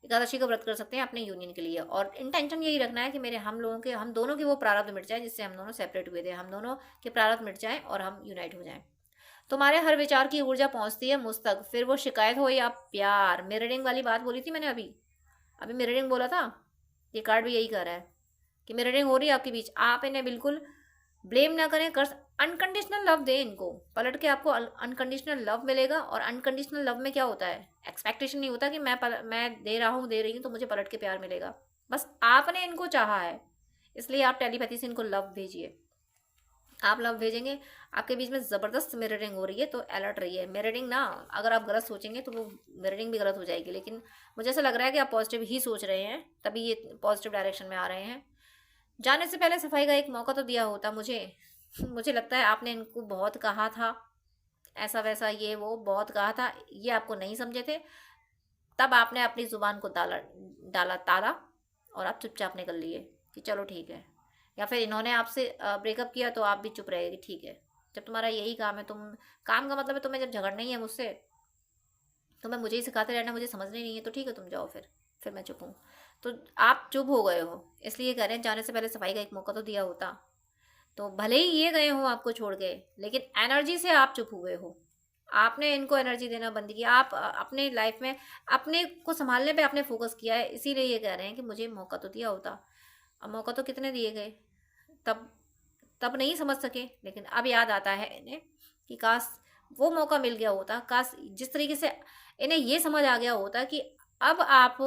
Speaker 1: एकादशी का व्रत कर सकते हैं अपने यूनियन के लिए। और इंटेंशन यही रखना है कि हम दोनों के वो प्रारब्ध मिट जाए जिससे हम दोनों सेपरेट हुए थे, हम दोनों के प्रारब्ध मिट जाए और हम यूनाइट हो जाएं। तुम्हारे हर विचार की ऊर्जा पहुंचती है मुझ तक, फिर वो शिकायत हो या प्यार। मिररिंग वाली बात बोली थी मैंने अभी मिररिंग बोला था। ये कार्ड भी यही कह रहा है कि मिररिंग हो रही है आपके बीच। आप इन्हें बिल्कुल ब्लेम ना करें, अनकंडीशनल लव दे इनको, पलट के आपको अनकंडीशनल लव मिलेगा। और अनकंडीशनल लव में क्या होता है, एक्सपेक्टेशन नहीं होता कि मैं दे रहा हूँ दे रही हूँ तो मुझे पलट के प्यार मिलेगा। बस आपने इनको चाहा है, इसलिए आप टेलीपैथी से इनको लव भेजिए। आप लव भेजेंगे, आपके बीच में ज़बरदस्त मिररिंग हो रही है, तो अलर्ट रहिए। मिररिंग ना, अगर आप गलत सोचेंगे तो वो मिररिंग भी गलत हो जाएगी, लेकिन मुझे ऐसा लग रहा है कि आप पॉजिटिव ही सोच रहे हैं, तभी ये पॉजिटिव डायरेक्शन में आ रहे हैं। जाने से पहले सफाई का एक मौका तो दिया होता मुझे। मुझे लगता है आपने इनको बहुत कहा था, ऐसा वैसा ये वो बहुत कहा था, ये आपको नहीं समझे थे, तब आपने अपनी ज़ुबान को डाला ताला, और आप चुपचाप निकल लिए कि चलो ठीक है। या फिर इन्होंने आपसे ब्रेकअप किया तो आप भी चुप रहे कि ठीक है, जब तुम्हारा यही काम है, तुम काम का मतलब है तुम्हें जब झगड़ना ही है मुझसे, तुम्हें मुझे ही सिखाते रहना, मुझे समझना ही नहीं है, तो ठीक है तुम जाओ, फिर मैं चुप हूँ। तो आप चुप हो गए हो, इसलिए कह रहे हैं जाने से पहले सफाई का एक मौका तो दिया होता। तो भले ही ये गए हो आपको छोड़ के, लेकिन एनर्जी से आप चुप हुए हो। आपने इनको एनर्जी देना बंद किया। आप अपने लाइफ में अपने को संभालने पे आपने फोकस किया है, इसीलिए ये कह रहे हैं कि मुझे मौका तो दिया होता। अब मौका तो कितने दिए गए, तब तब नहीं समझ सके, लेकिन अब याद आता है इन्हें कि काश वो मौका मिल गया होता, काश जिस तरीके से इन्हें ये समझ आ गया होता कि अब आप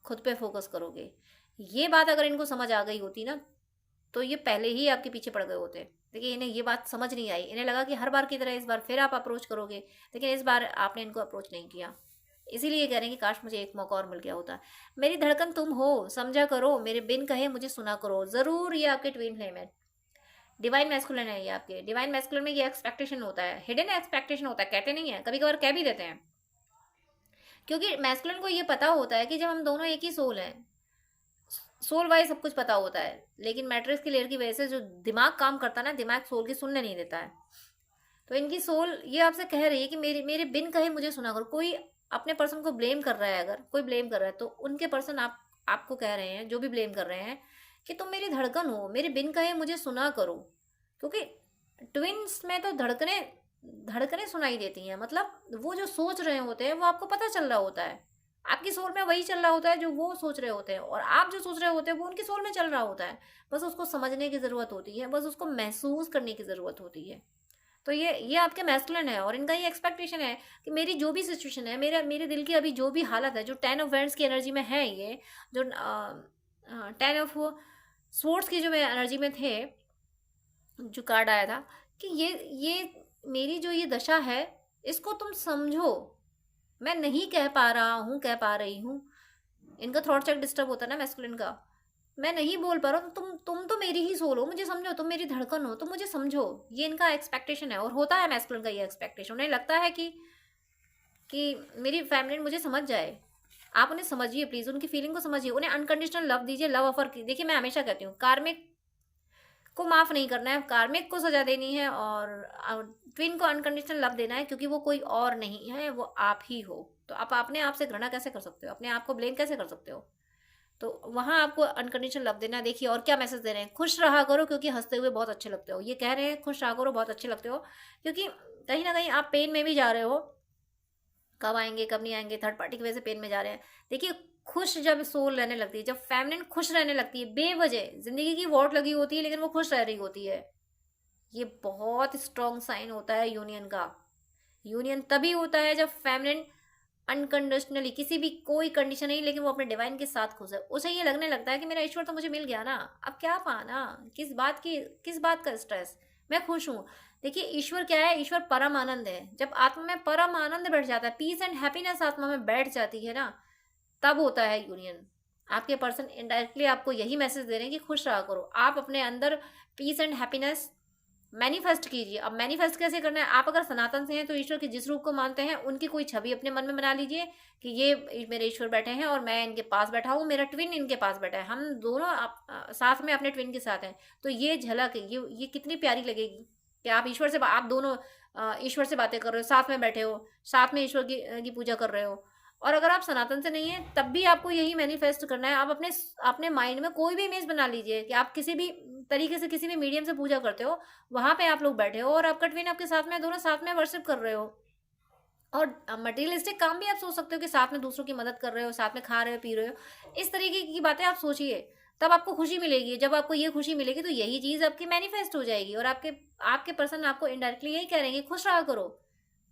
Speaker 1: खुद पे फोकस करोगे। ये बात अगर इनको समझ आ गई होती ना, तो ये पहले ही आपके पीछे पड़ गए होते। देखिए इन्हें ये बात समझ नहीं आई, इन्हें लगा कि हर बार की तरह इस बार फिर आप अप्रोच करोगे, लेकिन इस बार आपने इनको अप्रोच नहीं किया। इसीलिए कह रहे हैं कि काश मुझे एक मौका और मिल गया होता। मेरी धड़कन तुम हो, समझा करो, मेरे बिन कहे मुझे सुना करो। जरूर ये आपके ट्विन फ्लेम है, डिवाइन मैस्कुलिन है ये आपके। डिवाइन मैस्कुलिन में ये एक्सपेक्टेशन होता है, हिडन एक्सपेक्टेशन होता है, कहते नहीं है, कभी कभार कह भी देते हैं, क्योंकि मैस्कुलिन को ये पता होता है कि जब हम दोनों एक ही सोल हैं, सोल वाइज सब कुछ पता होता है, लेकिन मैट्रिक्स की लेयर की वजह से जो दिमाग काम करता है ना, दिमाग सोल की सुनने नहीं देता है। तो इनकी सोल ये आपसे कह रही है कि मेरे मेरे बिन कहे मुझे सुना करो। कोई अपने पर्सन को ब्लेम कर रहा है, अगर कोई ब्लेम कर रहा है तो उनके पर्सन आपको कह रहे हैं, जो भी ब्लेम कर रहे हैं, कि तुम मेरी धड़कन हो, मेरे बिन कहे मुझे सुना करो। क्योंकि ट्विंस में तो धड़कने धड़कने सुनाई देती हैं, मतलब वो जो सोच रहे होते हैं वो आपको पता चल रहा होता है। आपकी सोल में वही चल रहा होता है जो वो सोच रहे होते हैं, और आप जो सोच रहे होते हैं वो उनकी सोल में चल रहा होता है। बस उसको समझने की ज़रूरत होती है, बस उसको महसूस करने की ज़रूरत होती है। तो ये आपके मैस्कुलिन है, और इनका ये एक्सपेक्टेशन है कि मेरी जो भी सिचुएशन है, मेरे दिल की अभी जो भी हालत है, जो 10 ऑफ वैंड्स की एनर्जी में है, ये जो 10 ऑफ स्वॉर्ड्स की जो एनर्जी में थे, जो कार्ड आया था, कि ये मेरी जो ये दशा है, इसको तुम समझो। मैं नहीं कह पा रहा हूँ, कह पा रही हूँ, इनका थ्रॉट चेक डिस्टर्ब होता है ना मैस्कुलिन का, मैं नहीं बोल पा रहा हूँ, तो तुम तो मेरी ही सोल हो, मुझे समझो, तुम मेरी धड़कन हो, तो मुझे समझो। ये इनका एक्सपेक्टेशन है, और होता है मैस्कुलिन का ये एक्सपेक्टेशन। उन्हें लगता है कि मेरी फैमिली मुझे समझ जाए। आप उन्हें समझिए प्लीज, उनकी फीलिंग को समझिए, उन्हें अनकंडीशनल लव दीजिए, लव ऑफर की। देखिए मैं हमेशा कहती हूँ, कार्मिक को माफ नहीं करना है, कार्मिक को सजा देनी है, और ट्विन को अनकंडीशनल लव देना है, क्योंकि वो कोई और नहीं है, वो आप ही हो। तो आप अपने आप से घृणा कैसे कर सकते हो, अपने आप को ब्लेम कैसे कर सकते हो? तो वहाँ आपको अनकंडीशनल लव देना है। देखिए और क्या मैसेज दे रहे हैं, खुश रहा करो क्योंकि हंसते हुए बहुत अच्छे लगते हो। ये कह रहे हैं खुश रहा करो, बहुत अच्छे लगते हो, क्योंकि कहीं ना कहीं आप पेन में भी जा रहे हो, कब आएंगे कब नहीं आएंगे, थर्ड पार्टी की वजह से पेन में जा रहे हैं। देखिए खुश जब सोल रहने लगती है, जब फेमिनिन खुश रहने लगती है, बेवजह जिंदगी की वोट लगी होती है लेकिन वो खुश रह रही होती है, ये बहुत स्ट्रॉन्ग साइन होता है यूनियन का। यूनियन तभी होता है जब फेमिनिन अनकंडीशनली, किसी भी कोई कंडीशन नहीं, लेकिन वो अपने डिवाइन के साथ खुश है। उसे ये लगने लगता है कि मेरा ईश्वर तो मुझे मिल गया ना, अब क्या पाना, किस बात का स्ट्रेस, मैं खुश हूँ। देखिए ईश्वर क्या है, ईश्वर परम आनंद है। जब आत्मा में परम आनंद बैठ जाता है, पीस एंड हैप्पीनेस आत्मा में बैठ जाती है ना, तब होता है यूनियन। आपके पर्सन इनडायरेक्टली आपको यही मैसेज दे रहे हैं कि खुश रहा करो। आप अपने अंदर पीस एंड हैप्पीनेस मैनिफेस्ट कीजिए। अब मैनिफेस्ट कैसे करना है, आप अगर सनातन से हैं तो ईश्वर के जिस रूप को मानते हैं उनकी कोई छवि अपने मन में बना लीजिए कि ये मेरे ईश्वर बैठे हैं और मैं इनके पास बैठा हूँ, मेरा ट्विन इनके पास बैठा है, हम दोनों साथ में अपने ट्विन के साथ हैं। तो ये झलक, ये कितनी प्यारी लगेगी कि आप ईश्वर से, आप दोनों ईश्वर से बातें कर रहे हो, साथ में बैठे हो, साथ में ईश्वर की पूजा कर रहे हो। और अगर आप सनातन से नहीं है तब भी आपको यही मैनिफेस्ट करना है। आप अपने माइंड में कोई भी इमेज बना लीजिए कि आप किसी भी तरीके से, किसी भी मीडियम से पूजा करते हो, वहां पे आप लोग बैठे हो और आपका ट्विन आपके साथ में, दोनों साथ में वर्शिप कर रहे हो। और मटेरियलिस्टिक काम भी आप सोच सकते हो कि साथ में दूसरों की मदद कर रहे हो, साथ में खा रहे हो, पी रहे हो, इस तरीके की बातें आप सोचिए। तब आपको खुशी मिलेगी। जब आपको ये खुशी मिलेगी तो यही चीज़ आपकी मैनिफेस्ट हो जाएगी, और आपके आपके पर्सन आपको इनडायरेक्टली यही कह रहे हैं कि खुश रहा करो।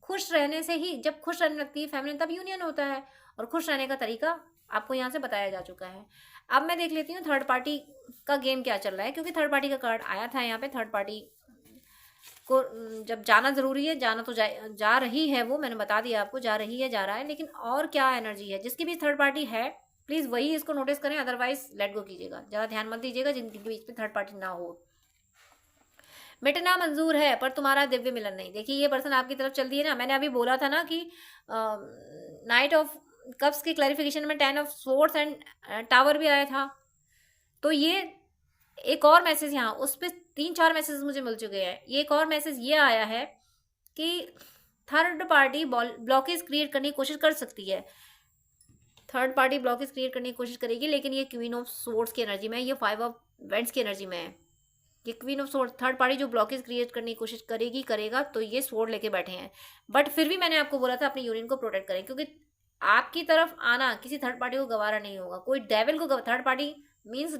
Speaker 1: खुश रहने से ही, जब खुश रहने लगती है फैमिली तब यूनियन होता है, और खुश रहने का तरीका आपको यहाँ से बताया जा चुका है। अब मैं देख लेती हूँ थर्ड पार्टी का गेम क्या चल रहा है, क्योंकि थर्ड पार्टी का कार्ड आया था यहाँ पे। थर्ड पार्टी को जब जाना जरूरी है, जाना तो जा रही है, वो मैंने बता दिया आपको, जा रही है, जा रहा है, लेकिन और क्या एनर्जी है जिसकी भी थर्ड पार्टी है, प्लीज वही इसको नोटिस करें, अदरवाइज लेट गो कीजिएगा, ज्यादा ध्यान मत दीजिएगा जिनके बीच में थर्ड पार्टी ना हो। मिटना मंजूर है पर तुम्हारा दिव्य मिलन नहीं। देखिए ये पर्सन आपकी तरफ चल रही है ना, मैंने अभी बोला था ना कि नाइट ऑफ कप्स की क्लैरिफिकेशन में 10 ऑफ सोर्ड्स एंड टावर भी आया था। तो ये एक और मैसेज यहाँ उस पर 3-4 मैसेज मुझे मिल चुके हैं। ये एक और मैसेज ये आया है कि थर्ड पार्टी ब्लॉकेज क्रिएट करने की कोशिश कर सकती है, थर्ड पार्टी ब्लॉकेज क्रिएट करने की कोशिश करेगी, लेकिन ये क्वीन ऑफ सोर्ड्स की एनर्जी में है, ये 5 ऑफ वेंट्स की एनर्जी में है। ये queen of sword, third party जो ब्लॉकेज क्रिएट करने की कोशिश करेगा, तो ये सोर्ड लेके बैठे हैं। बट फिर भी मैंने आपको बोला था अपनी यूनियन को प्रोटेक्ट करें, क्योंकि आपकी तरफ आना किसी थर्ड पार्टी को गवारा नहीं होगा। कोई डेविल को, थर्ड पार्टी मीन्स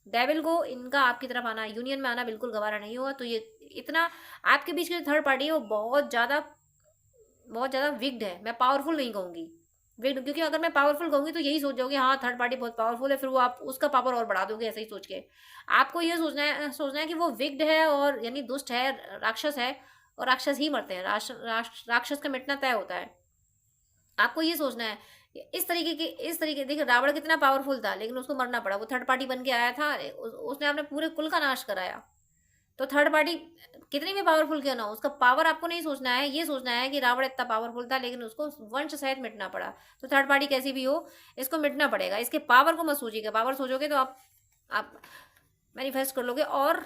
Speaker 1: डेविल को इनका आपकी तरफ आना, यूनियन में आना बिल्कुल गवारा नहीं होगा। तो ये इतना आपके बीच की जो थर्ड पार्टी है वो बहुत ज़्यादा विग्ड है। मैं पावरफुल नहीं कहूँगी विग्ड, क्योंकि अगर मैं पावरफुल कहूँगी तो यही सोच जाओगे हाँ थर्ड पार्टी बहुत पावरफुल है, फिर वो आप उसका पावर और बढ़ा दोगे ऐसे ही सोच के। आपको ये सोचना है कि वो विग्ड है, और यानी दुष्ट है, राक्षस है, और राक्षस ही मरते हैं, राक्षस का मिटना तय होता है। आपको ये सोचना है इस तरीके देखिए रावण कितना पावरफुल था, लेकिन उसको मरना पड़ा, वो थर्ड पार्टी बन के आया था, उसने अपने पूरे कुल का नाश कराया। तो थर्ड पार्टी कितनी भी पावरफुल क्यों ना हो, उसका पावर आपको नहीं सोचना है, ये सोचना है कि रावण इतना पावरफुल था लेकिन उसको वंश सहित मिटना पड़ा। तो थर्ड पार्टी कैसी भी हो, इसको मिटना पड़ेगा। इसके पावर को मत सोचिएगा, पावर सोचोगे तो आप मैनिफेस्ट कर लोगे। और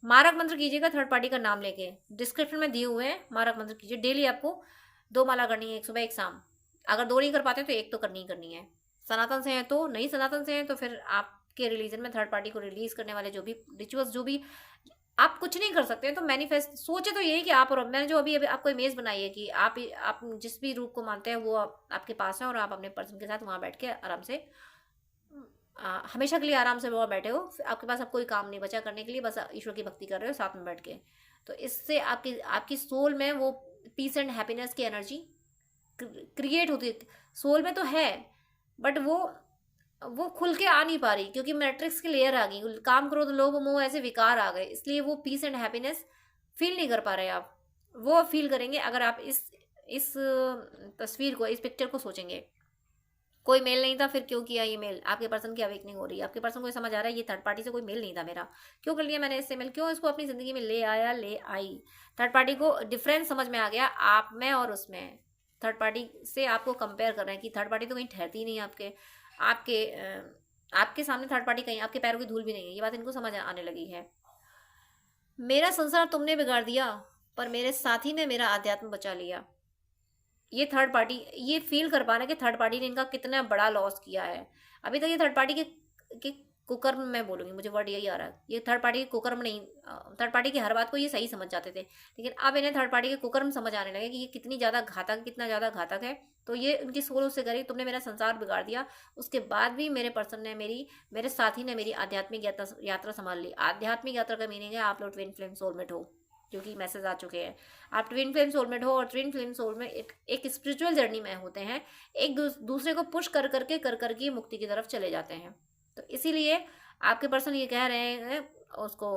Speaker 1: मारक मंत्र कीजिएगा थर्ड पार्टी का नाम लेके, डिस्क्रिप्शन में दिए हुए हैं, मारक मंत्र कीजिए। डेली आपको 2 माला करनी है, एक सुबह एक शाम। अगर 2 नहीं कर पाते तो एक तो करनी ही करनी है। सनातन से हैं तो, नहीं सनातन से हैं तो फिर आपके रिलीजन में थर्ड पार्टी को रिलीज करने वाले जो भी रिचुअल्स, जो भी आप कुछ नहीं कर सकते हैं, तो मैनिफेस्ट सोचे तो यही कि आप, और मैंने जो अभी आपको इमेज बनाई है कि आप जिस भी रूप को मानते हैं वो आपके पास है, और आप अपने पर्सन के साथ वहाँ बैठ के आराम से हमेशा के लिए आराम से वहाँ बैठे हो, आपके पास अब कोई काम नहीं बचा करने के लिए, बस ईश्वर की भक्ति कर रहे हो साथ में बैठ के। तो इससे आपकी सोल में वो पीस एंड हैप्पीनेस की एनर्जी क्रिएट होती है। सोल में तो है बट वो खुल के आ नहीं पा रही, क्योंकि मैट्रिक्स की लेयर आ गई, काम क्रोध लोभ मोह ऐसे विकार आ गए, इसलिए वो पीस एंड हैप्पीनेस फील नहीं कर पा रहे आप। वो फील करेंगे अगर आप इस तस्वीर को, इस पिक्चर को सोचेंगे। कोई मेल नहीं था, फिर क्यों किया ये मेल? आपके पर्सन की अवेकनिंग हो रही है, आपके पर्सन को समझ आ रहा है ये थर्ड पार्टी से कोई मेल नहीं था मेरा, क्यों कर लिया मैंने इससे मेल, क्यों इसको अपनी जिंदगी में ले आई। थर्ड पार्टी को डिफरेंस समझ में आ गया आप में और उसमें। थर्ड पार्टी से आपको कंपेयर कर रहे हैं कि थर्ड पार्टी तो कहीं ठहरती ही नहीं आपके सामने। थर्ड पार्टी कहीं आपके पैरों की धूल भी नहीं है, ये बात इनको समझ आने लगी है। मेरा संसार तुमने बिगाड़ दिया पर मेरे साथी ने मेरा आध्यात्म बचा लिया। ये थर्ड पार्टी ये फील कर पा रहे हैं कि थर्ड पार्टी ने इनका कितना बड़ा लॉस किया है। अभी तक ये थर्ड पार्टी के कुकर्म मैं बोलूँगी, मुझे वर्ड यही आ रहा है, ये थर्ड पार्टी के कुकर्म नहीं, थर्ड पार्टी की हर बात को ये सही समझ जाते थे, लेकिन अब इन्हें थर्ड पार्टी के कुकर्म समझ आने लगे कि ये कितनी ज़्यादा घातक है। तो ये उनकी सोल उससे करी, तुमने मेरा संसार बिगाड़ दिया, उसके बाद भी मेरे पर्सन ने मेरे साथी ने मेरी आध्यात्मिक यात्रा संभाल ली। आध्यात्मिक यात्रा का मीनिंग है आप लोग ट्विन फ्लेम सोलमेट हो, जो कि मैसेज आ चुके हैं। आप ट्विन फ्लेम सोलमेट हो, और ट्विन फ्लेम सोलमेट एक स्पिरिचुअल जर्नी में होते हैं, एक दूसरे को पुश कर करके मुक्ति की तरफ चले जाते हैं। तो इसीलिए आपके पर्सन ये कह रहे हैं, उसको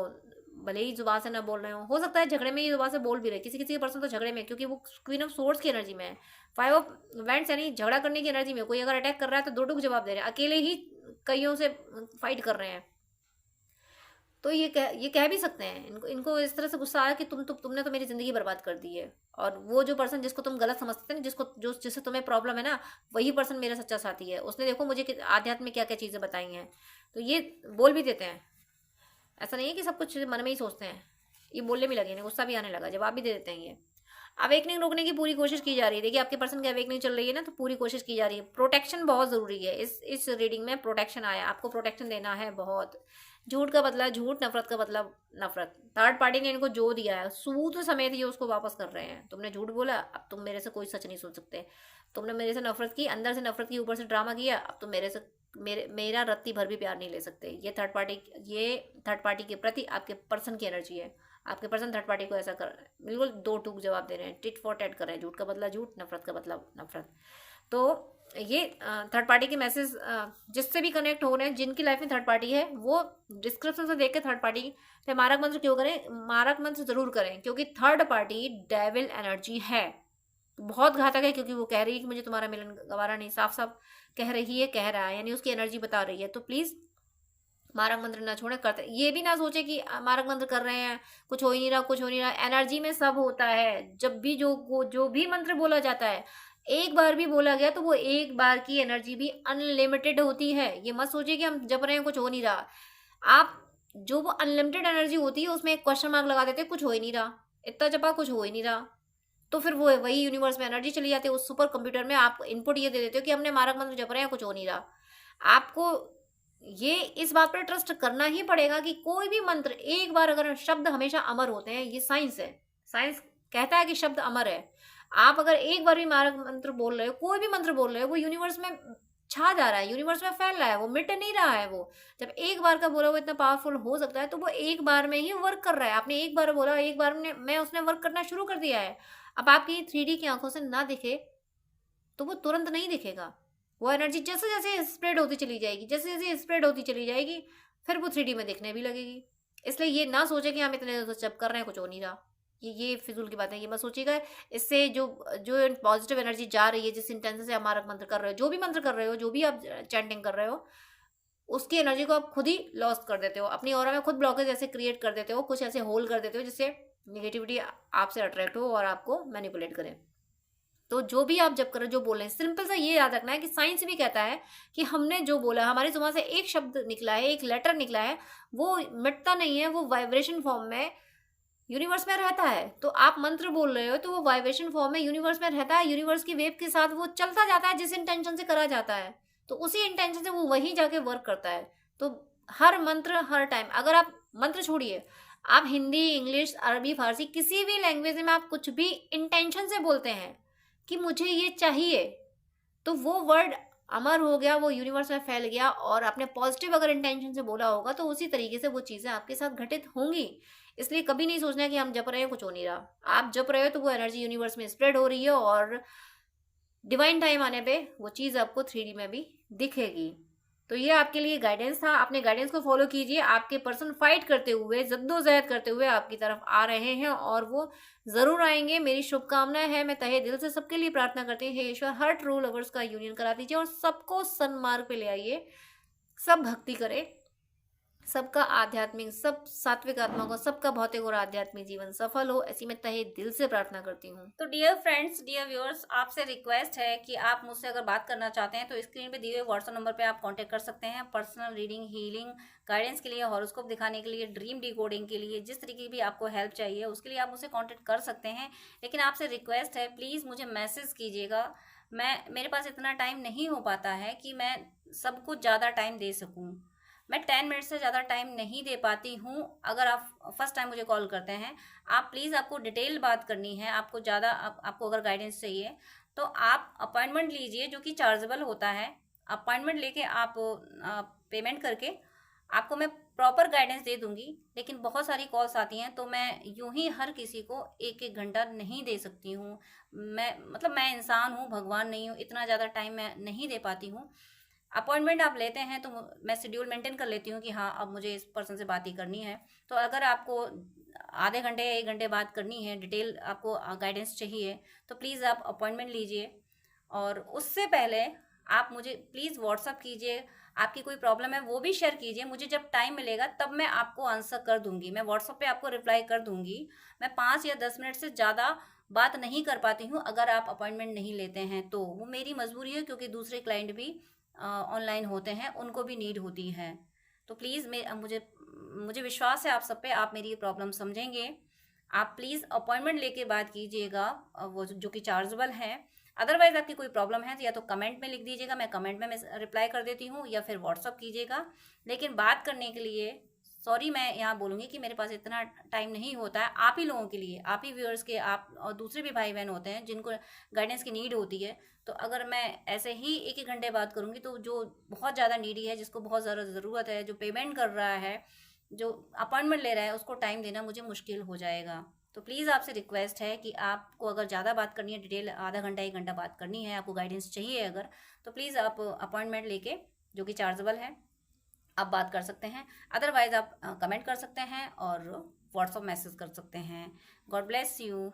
Speaker 1: भले ही जुबान से ना बोल रहे हो सकता है झगड़े में ये जुबान से बोल भी रहे, किसी के पर्सन तो झगड़े में, क्योंकि वो क्वीन ऑफ सोर्ड्स की एनर्जी में है, 5 ऑफ वेंट्स यानी झगड़ा करने की एनर्जी में। कोई अगर अटैक कर रहा है तो 2 टूक जवाब दे रहे हैं, अकेले ही कईयों से फाइट कर रहे हैं। तो ये कह भी सकते हैं, इनको इस तरह से गुस्सा आया कि तुमने तो मेरी जिंदगी बर्बाद कर दी है। और वो जो पर्सन जिसको तुम गलत समझते हैं, जिससे तुम्हें प्रॉब्लम है ना, वही पर्सन मेरा सच्चा साथी है। उसने देखो मुझे आध्यात्म में क्या क्या चीज़ें बताई हैं, तो ये बोल भी देते हैं। ऐसा नहीं है कि सब कुछ मन में ही सोचते हैं, ये बोलने भी लगे, गुस्सा भी आने लगा, जवाब भी दे देते हैं। ये अवेकनिंग रोकने की पूरी कोशिश की जा रही है। देखिए आपके पर्सन की अवेकनिंग चल रही है ना, तो पूरी कोशिश की जा रही है। प्रोटेक्शन बहुत ज़रूरी है, इस रीडिंग में प्रोटेक्शन आया, आपको प्रोटेक्शन देना है बहुत। झूठ का बदला झूठ, नफरत का बदला नफरत। थर्ड पार्टी ने इनको जो दिया है सूद समेत ये उसको वापस कर रहे हैं। तुमने झूठ बोला, अब तुम मेरे से कोई सच नहीं सुन सकते। तुमने मेरे से नफरत की, अंदर से नफरत की, ऊपर से ड्रामा किया, अब तुम मेरे से मेरा रत्ती भर भी प्यार नहीं ले सकते। ये थर्ड पार्टी के प्रति आपके पर्सन की एनर्जी है। आपके पर्सन थर्ड पार्टी को ऐसा कर बिल्कुल दो टूक जवाब दे रहे हैं, टिट फॉर टैट कर रहे हैं। झूठ का बदला झूठ, नफरत का बदला नफरत। तो ये थर्ड पार्टी के मैसेज जिससे भी कनेक्ट हो रहे हैं, जिनकी लाइफ में थर्ड पार्टी है, वो डिस्क्रिप्शन से देख के थर्ड पार्टी पे मारक मंत्र क्यों करें, मारक मंत्र जरूर करें, क्योंकि थर्ड पार्टी डेविल एनर्जी है, बहुत घातक है। क्योंकि वो कह रही है कि मुझे तुम्हारा मिलन गवारा नहीं, साफ साफ कह रही है, कह रहा है, यानी उसकी एनर्जी बता रही है। तो प्लीज मारक मंत्र ना छोड़े, करते ये भी ना सोचे कि मारक मंत्र कर रहे हैं कुछ हो ही नहीं रहा, कुछ हो नहीं रहा। एनर्जी में सब होता है। जब भी जो भी मंत्र बोला जाता है, एक बार भी बोला गया तो वो एक बार की एनर्जी भी अनलिमिटेड होती है। ये मत सोचिए कि हम जप रहे हैं कुछ हो नहीं रहा। आप जो वो अनलिमिटेड एनर्जी होती है उसमें एक क्वेश्चन मार्क लगा देते हैं, कुछ हो ही नहीं रहा, इतना जपा कुछ हो ही नहीं रहा, तो फिर वो वही यूनिवर्स में एनर्जी चली जाती है। उस सुपर कंप्यूटर में आप इनपुट ये दे देते हो कि हमने मारक मंत्र जप रहे हैं कुछ हो नहीं रहा। आपको ये इस बात पर ट्रस्ट करना ही पड़ेगा कि कोई भी मंत्र एक बार, अगर शब्द हमेशा अमर होते हैं, ये साइंस है। साइंस कहता है कि शब्द अमर है। आप अगर एक बार भी मारक मंत्र बोल रहे हो, कोई भी मंत्र बोल रहे हो, वो यूनिवर्स में छा जा रहा है, यूनिवर्स में फैल रहा है, वो मिट नहीं रहा है। वो जब एक बार का बोला वो इतना पावरफुल हो सकता है, तो वो एक बार में ही वर्क कर रहा है। आपने एक बार बोला, एक बार में उसने वर्क करना शुरू कर दिया है। अब आपकी 3D की आंखों से ना दिखे तो वो तुरंत नहीं दिखेगा। वो एनर्जी जैसे जैसे स्प्रेड होती चली जाएगी, जैसे जैसे स्प्रेड होती चली जाएगी, फिर वो 3D में दिखने भी लगेगी। इसलिए ये ना सोचे कि हम इतने जब कर रहे हैं कुछ हो नहीं रहा। ये फिजूल की बात है, ये मत सोचिएगा। इससे जो जो पॉजिटिव एनर्जी जा रही है, जिस इंटेंशन से हमारा मंत्र कर रहे हो, जो भी मंत्र कर रहे हो, जो भी आप चैंटिंग कर रहे हो, उसकी एनर्जी को आप खुद ही लॉस्ट कर देते हो। अपनी ऑरा में खुद ब्लॉकेज ऐसे क्रिएट कर देते हो, कुछ ऐसे होल्ड कर देते हो जिससे नेगेटिविटी आपसे अट्रैक्ट हो और आपको मैनिपुलेट करे। तो जो भी आप जब करो, जो बोले, सिंपल सा ये याद रखना है कि साइंस भी कहता है कि हमने जो बोला, हमारी जुबान से एक शब्द निकला है, एक लेटर निकला है, वो मिटता नहीं है, वो वाइब्रेशन फॉर्म में यूनिवर्स में रहता है। तो आप मंत्र बोल रहे हो तो वो वाइब्रेशन फॉर्म में यूनिवर्स में रहता है, यूनिवर्स की वेव के साथ वो चलता जाता है। जिस इंटेंशन से करा जाता है तो उसी इंटेंशन से वो वहीं जाके वर्क करता है। तो हर मंत्र, हर टाइम, अगर आप मंत्र छोड़िए, आप हिंदी, इंग्लिश, अरबी, फारसी, किसी भी लैंग्वेज में आप कुछ भी इंटेंशन से बोलते हैं कि मुझे ये चाहिए, तो वो वर्ड अमर हो गया, वो यूनिवर्स में फैल गया। और आपने पॉजिटिव अगर इंटेंशन से बोला होगा तो उसी तरीके से वो चीज़ें आपके साथ घटित होंगी। इसलिए कभी नहीं सोचना कि हम जप रहे हैं कुछ हो नहीं रहा। आप जप रहे हो तो वो एनर्जी यूनिवर्स में स्प्रेड हो रही है और डिवाइन टाइम आने पे वो चीज़ आपको 3D में भी दिखेगी। तो ये आपके लिए गाइडेंस था, अपने गाइडेंस को फॉलो कीजिए। आपके पर्सन फाइट करते हुए, जद्दोजहद करते हुए आपकी तरफ आ रहे हैं और वो जरूर आएंगे। मेरी शुभकामनाएं है, मैं तहे दिल से सबके लिए प्रार्थना करती हूँ, हे ईश्वर हर ट्रू लवर्स का यूनियन करा दीजिए और सबको सन्मार्ग पे ले आइए। सब भक्ति करे, सबका आध्यात्मिक, सब सात्विक आत्मा को, सबका भौतिक और आध्यात्मिक जीवन सफल हो, ऐसी मैं तहे दिल से प्रार्थना करती हूँ। तो डियर फ्रेंड्स, डियर व्यूअर्स, आपसे रिक्वेस्ट है कि आप मुझसे अगर बात करना चाहते हैं तो स्क्रीन पे दिए हुए व्हाट्सएप नंबर पे आप कांटेक्ट कर सकते हैं। पर्सनल रीडिंग, हीलिंग, गाइडेंस के लिए, हॉरोस्कोप दिखाने के लिए, ड्रीम डिकोडिंग के लिए, जिस तरीके की भी आपको हेल्प चाहिए उसके लिए आप मुझसे कॉन्टेक्ट कर सकते हैं। लेकिन आपसे रिक्वेस्ट है, प्लीज़ मुझे मैसेज कीजिएगा। मेरे पास इतना टाइम नहीं हो पाता है कि मैं सबको ज़्यादा टाइम दे सकूँ। मैं 10 मिनट से ज़्यादा टाइम नहीं दे पाती हूँ। अगर आप फर्स्ट टाइम मुझे कॉल करते हैं, आप प्लीज़, आपको डिटेल बात करनी है, आपको ज़्यादा आपको अगर गाइडेंस चाहिए तो आप अपॉइंटमेंट लीजिए, जो कि चार्जेबल होता है। अपॉइंटमेंट लेके आप पेमेंट करके आपको मैं प्रॉपर गाइडेंस दे दूंगी। लेकिन बहुत सारी कॉल्स आती हैं तो मैं यूं ही हर किसी को एक एक घंटा नहीं दे सकती हूँ। मैं इंसान हूँ, भगवान नहीं हूँ, इतना ज़्यादा टाइम मैं नहीं दे पाती हूँ। अपॉइंटमेंट आप लेते हैं तो मैं शेड्यूल मेंटेन कर लेती हूँ कि हाँ, अब मुझे इस पर्सन से बात ही करनी है। तो अगर आपको आधे घंटे या 1 घंटे बात करनी है, डिटेल आपको गाइडेंस चाहिए, तो प्लीज़ आप अपॉइंटमेंट लीजिए। और उससे पहले आप मुझे प्लीज़ व्हाट्सअप कीजिए, आपकी कोई प्रॉब्लम है वो भी शेयर कीजिए। मुझे जब टाइम मिलेगा तब मैं आपको आंसर कर दूंगी, मैं व्हाट्सअप पे आपको रिप्लाई कर दूंगी। मैं 5 या 10 मिनट से ज़्यादा बात नहीं कर पाती हूँ अगर आप अपॉइंटमेंट नहीं लेते हैं तो। वो मेरी मजबूरी है, क्योंकि दूसरे क्लाइंट भी ऑनलाइन होते हैं, उनको भी नीड होती है। तो प्लीज़ मुझे विश्वास है आप सब पे, आप मेरी प्रॉब्लम समझेंगे। आप प्लीज़ अपॉइंटमेंट लेके बात कीजिएगा, वो जो कि चार्जेबल है। अदरवाइज आपकी कोई प्रॉब्लम है तो या तो कमेंट में लिख दीजिएगा, मैं कमेंट में रिप्लाई कर देती हूँ, या फिर व्हाट्सअप कीजिएगा। लेकिन बात करने के लिए सॉरी मैं यहाँ बोलूँगी कि मेरे पास इतना टाइम नहीं होता है आप ही लोगों के लिए, आप ही व्यूअर्स के, आप और दूसरे भी भाई बहन होते हैं जिनको गाइडेंस की नीड होती है। तो अगर मैं ऐसे ही एक एक घंटे बात करूँगी तो जो बहुत ज़्यादा नीडी है, जिसको बहुत ज़्यादा ज़रूरत है, जो पेमेंट कर रहा है, जो अपॉइंटमेंट ले रहा है, उसको टाइम देना मुझे मुश्किल हो जाएगा। तो प्लीज़ आपसे रिक्वेस्ट है कि आपको अगर ज़्यादा बात करनी है, डिटेल आधा घंटा एक घंटा बात करनी है, आपको गाइडेंस चाहिए अगर, तो प्लीज़ आप अपॉइंटमेंट लेके, जो कि चार्जेबल है, आप बात कर सकते हैं। अदरवाइज़ आप कमेंट कर सकते हैं और व्हाट्सअप मैसेज कर सकते हैं। God bless you.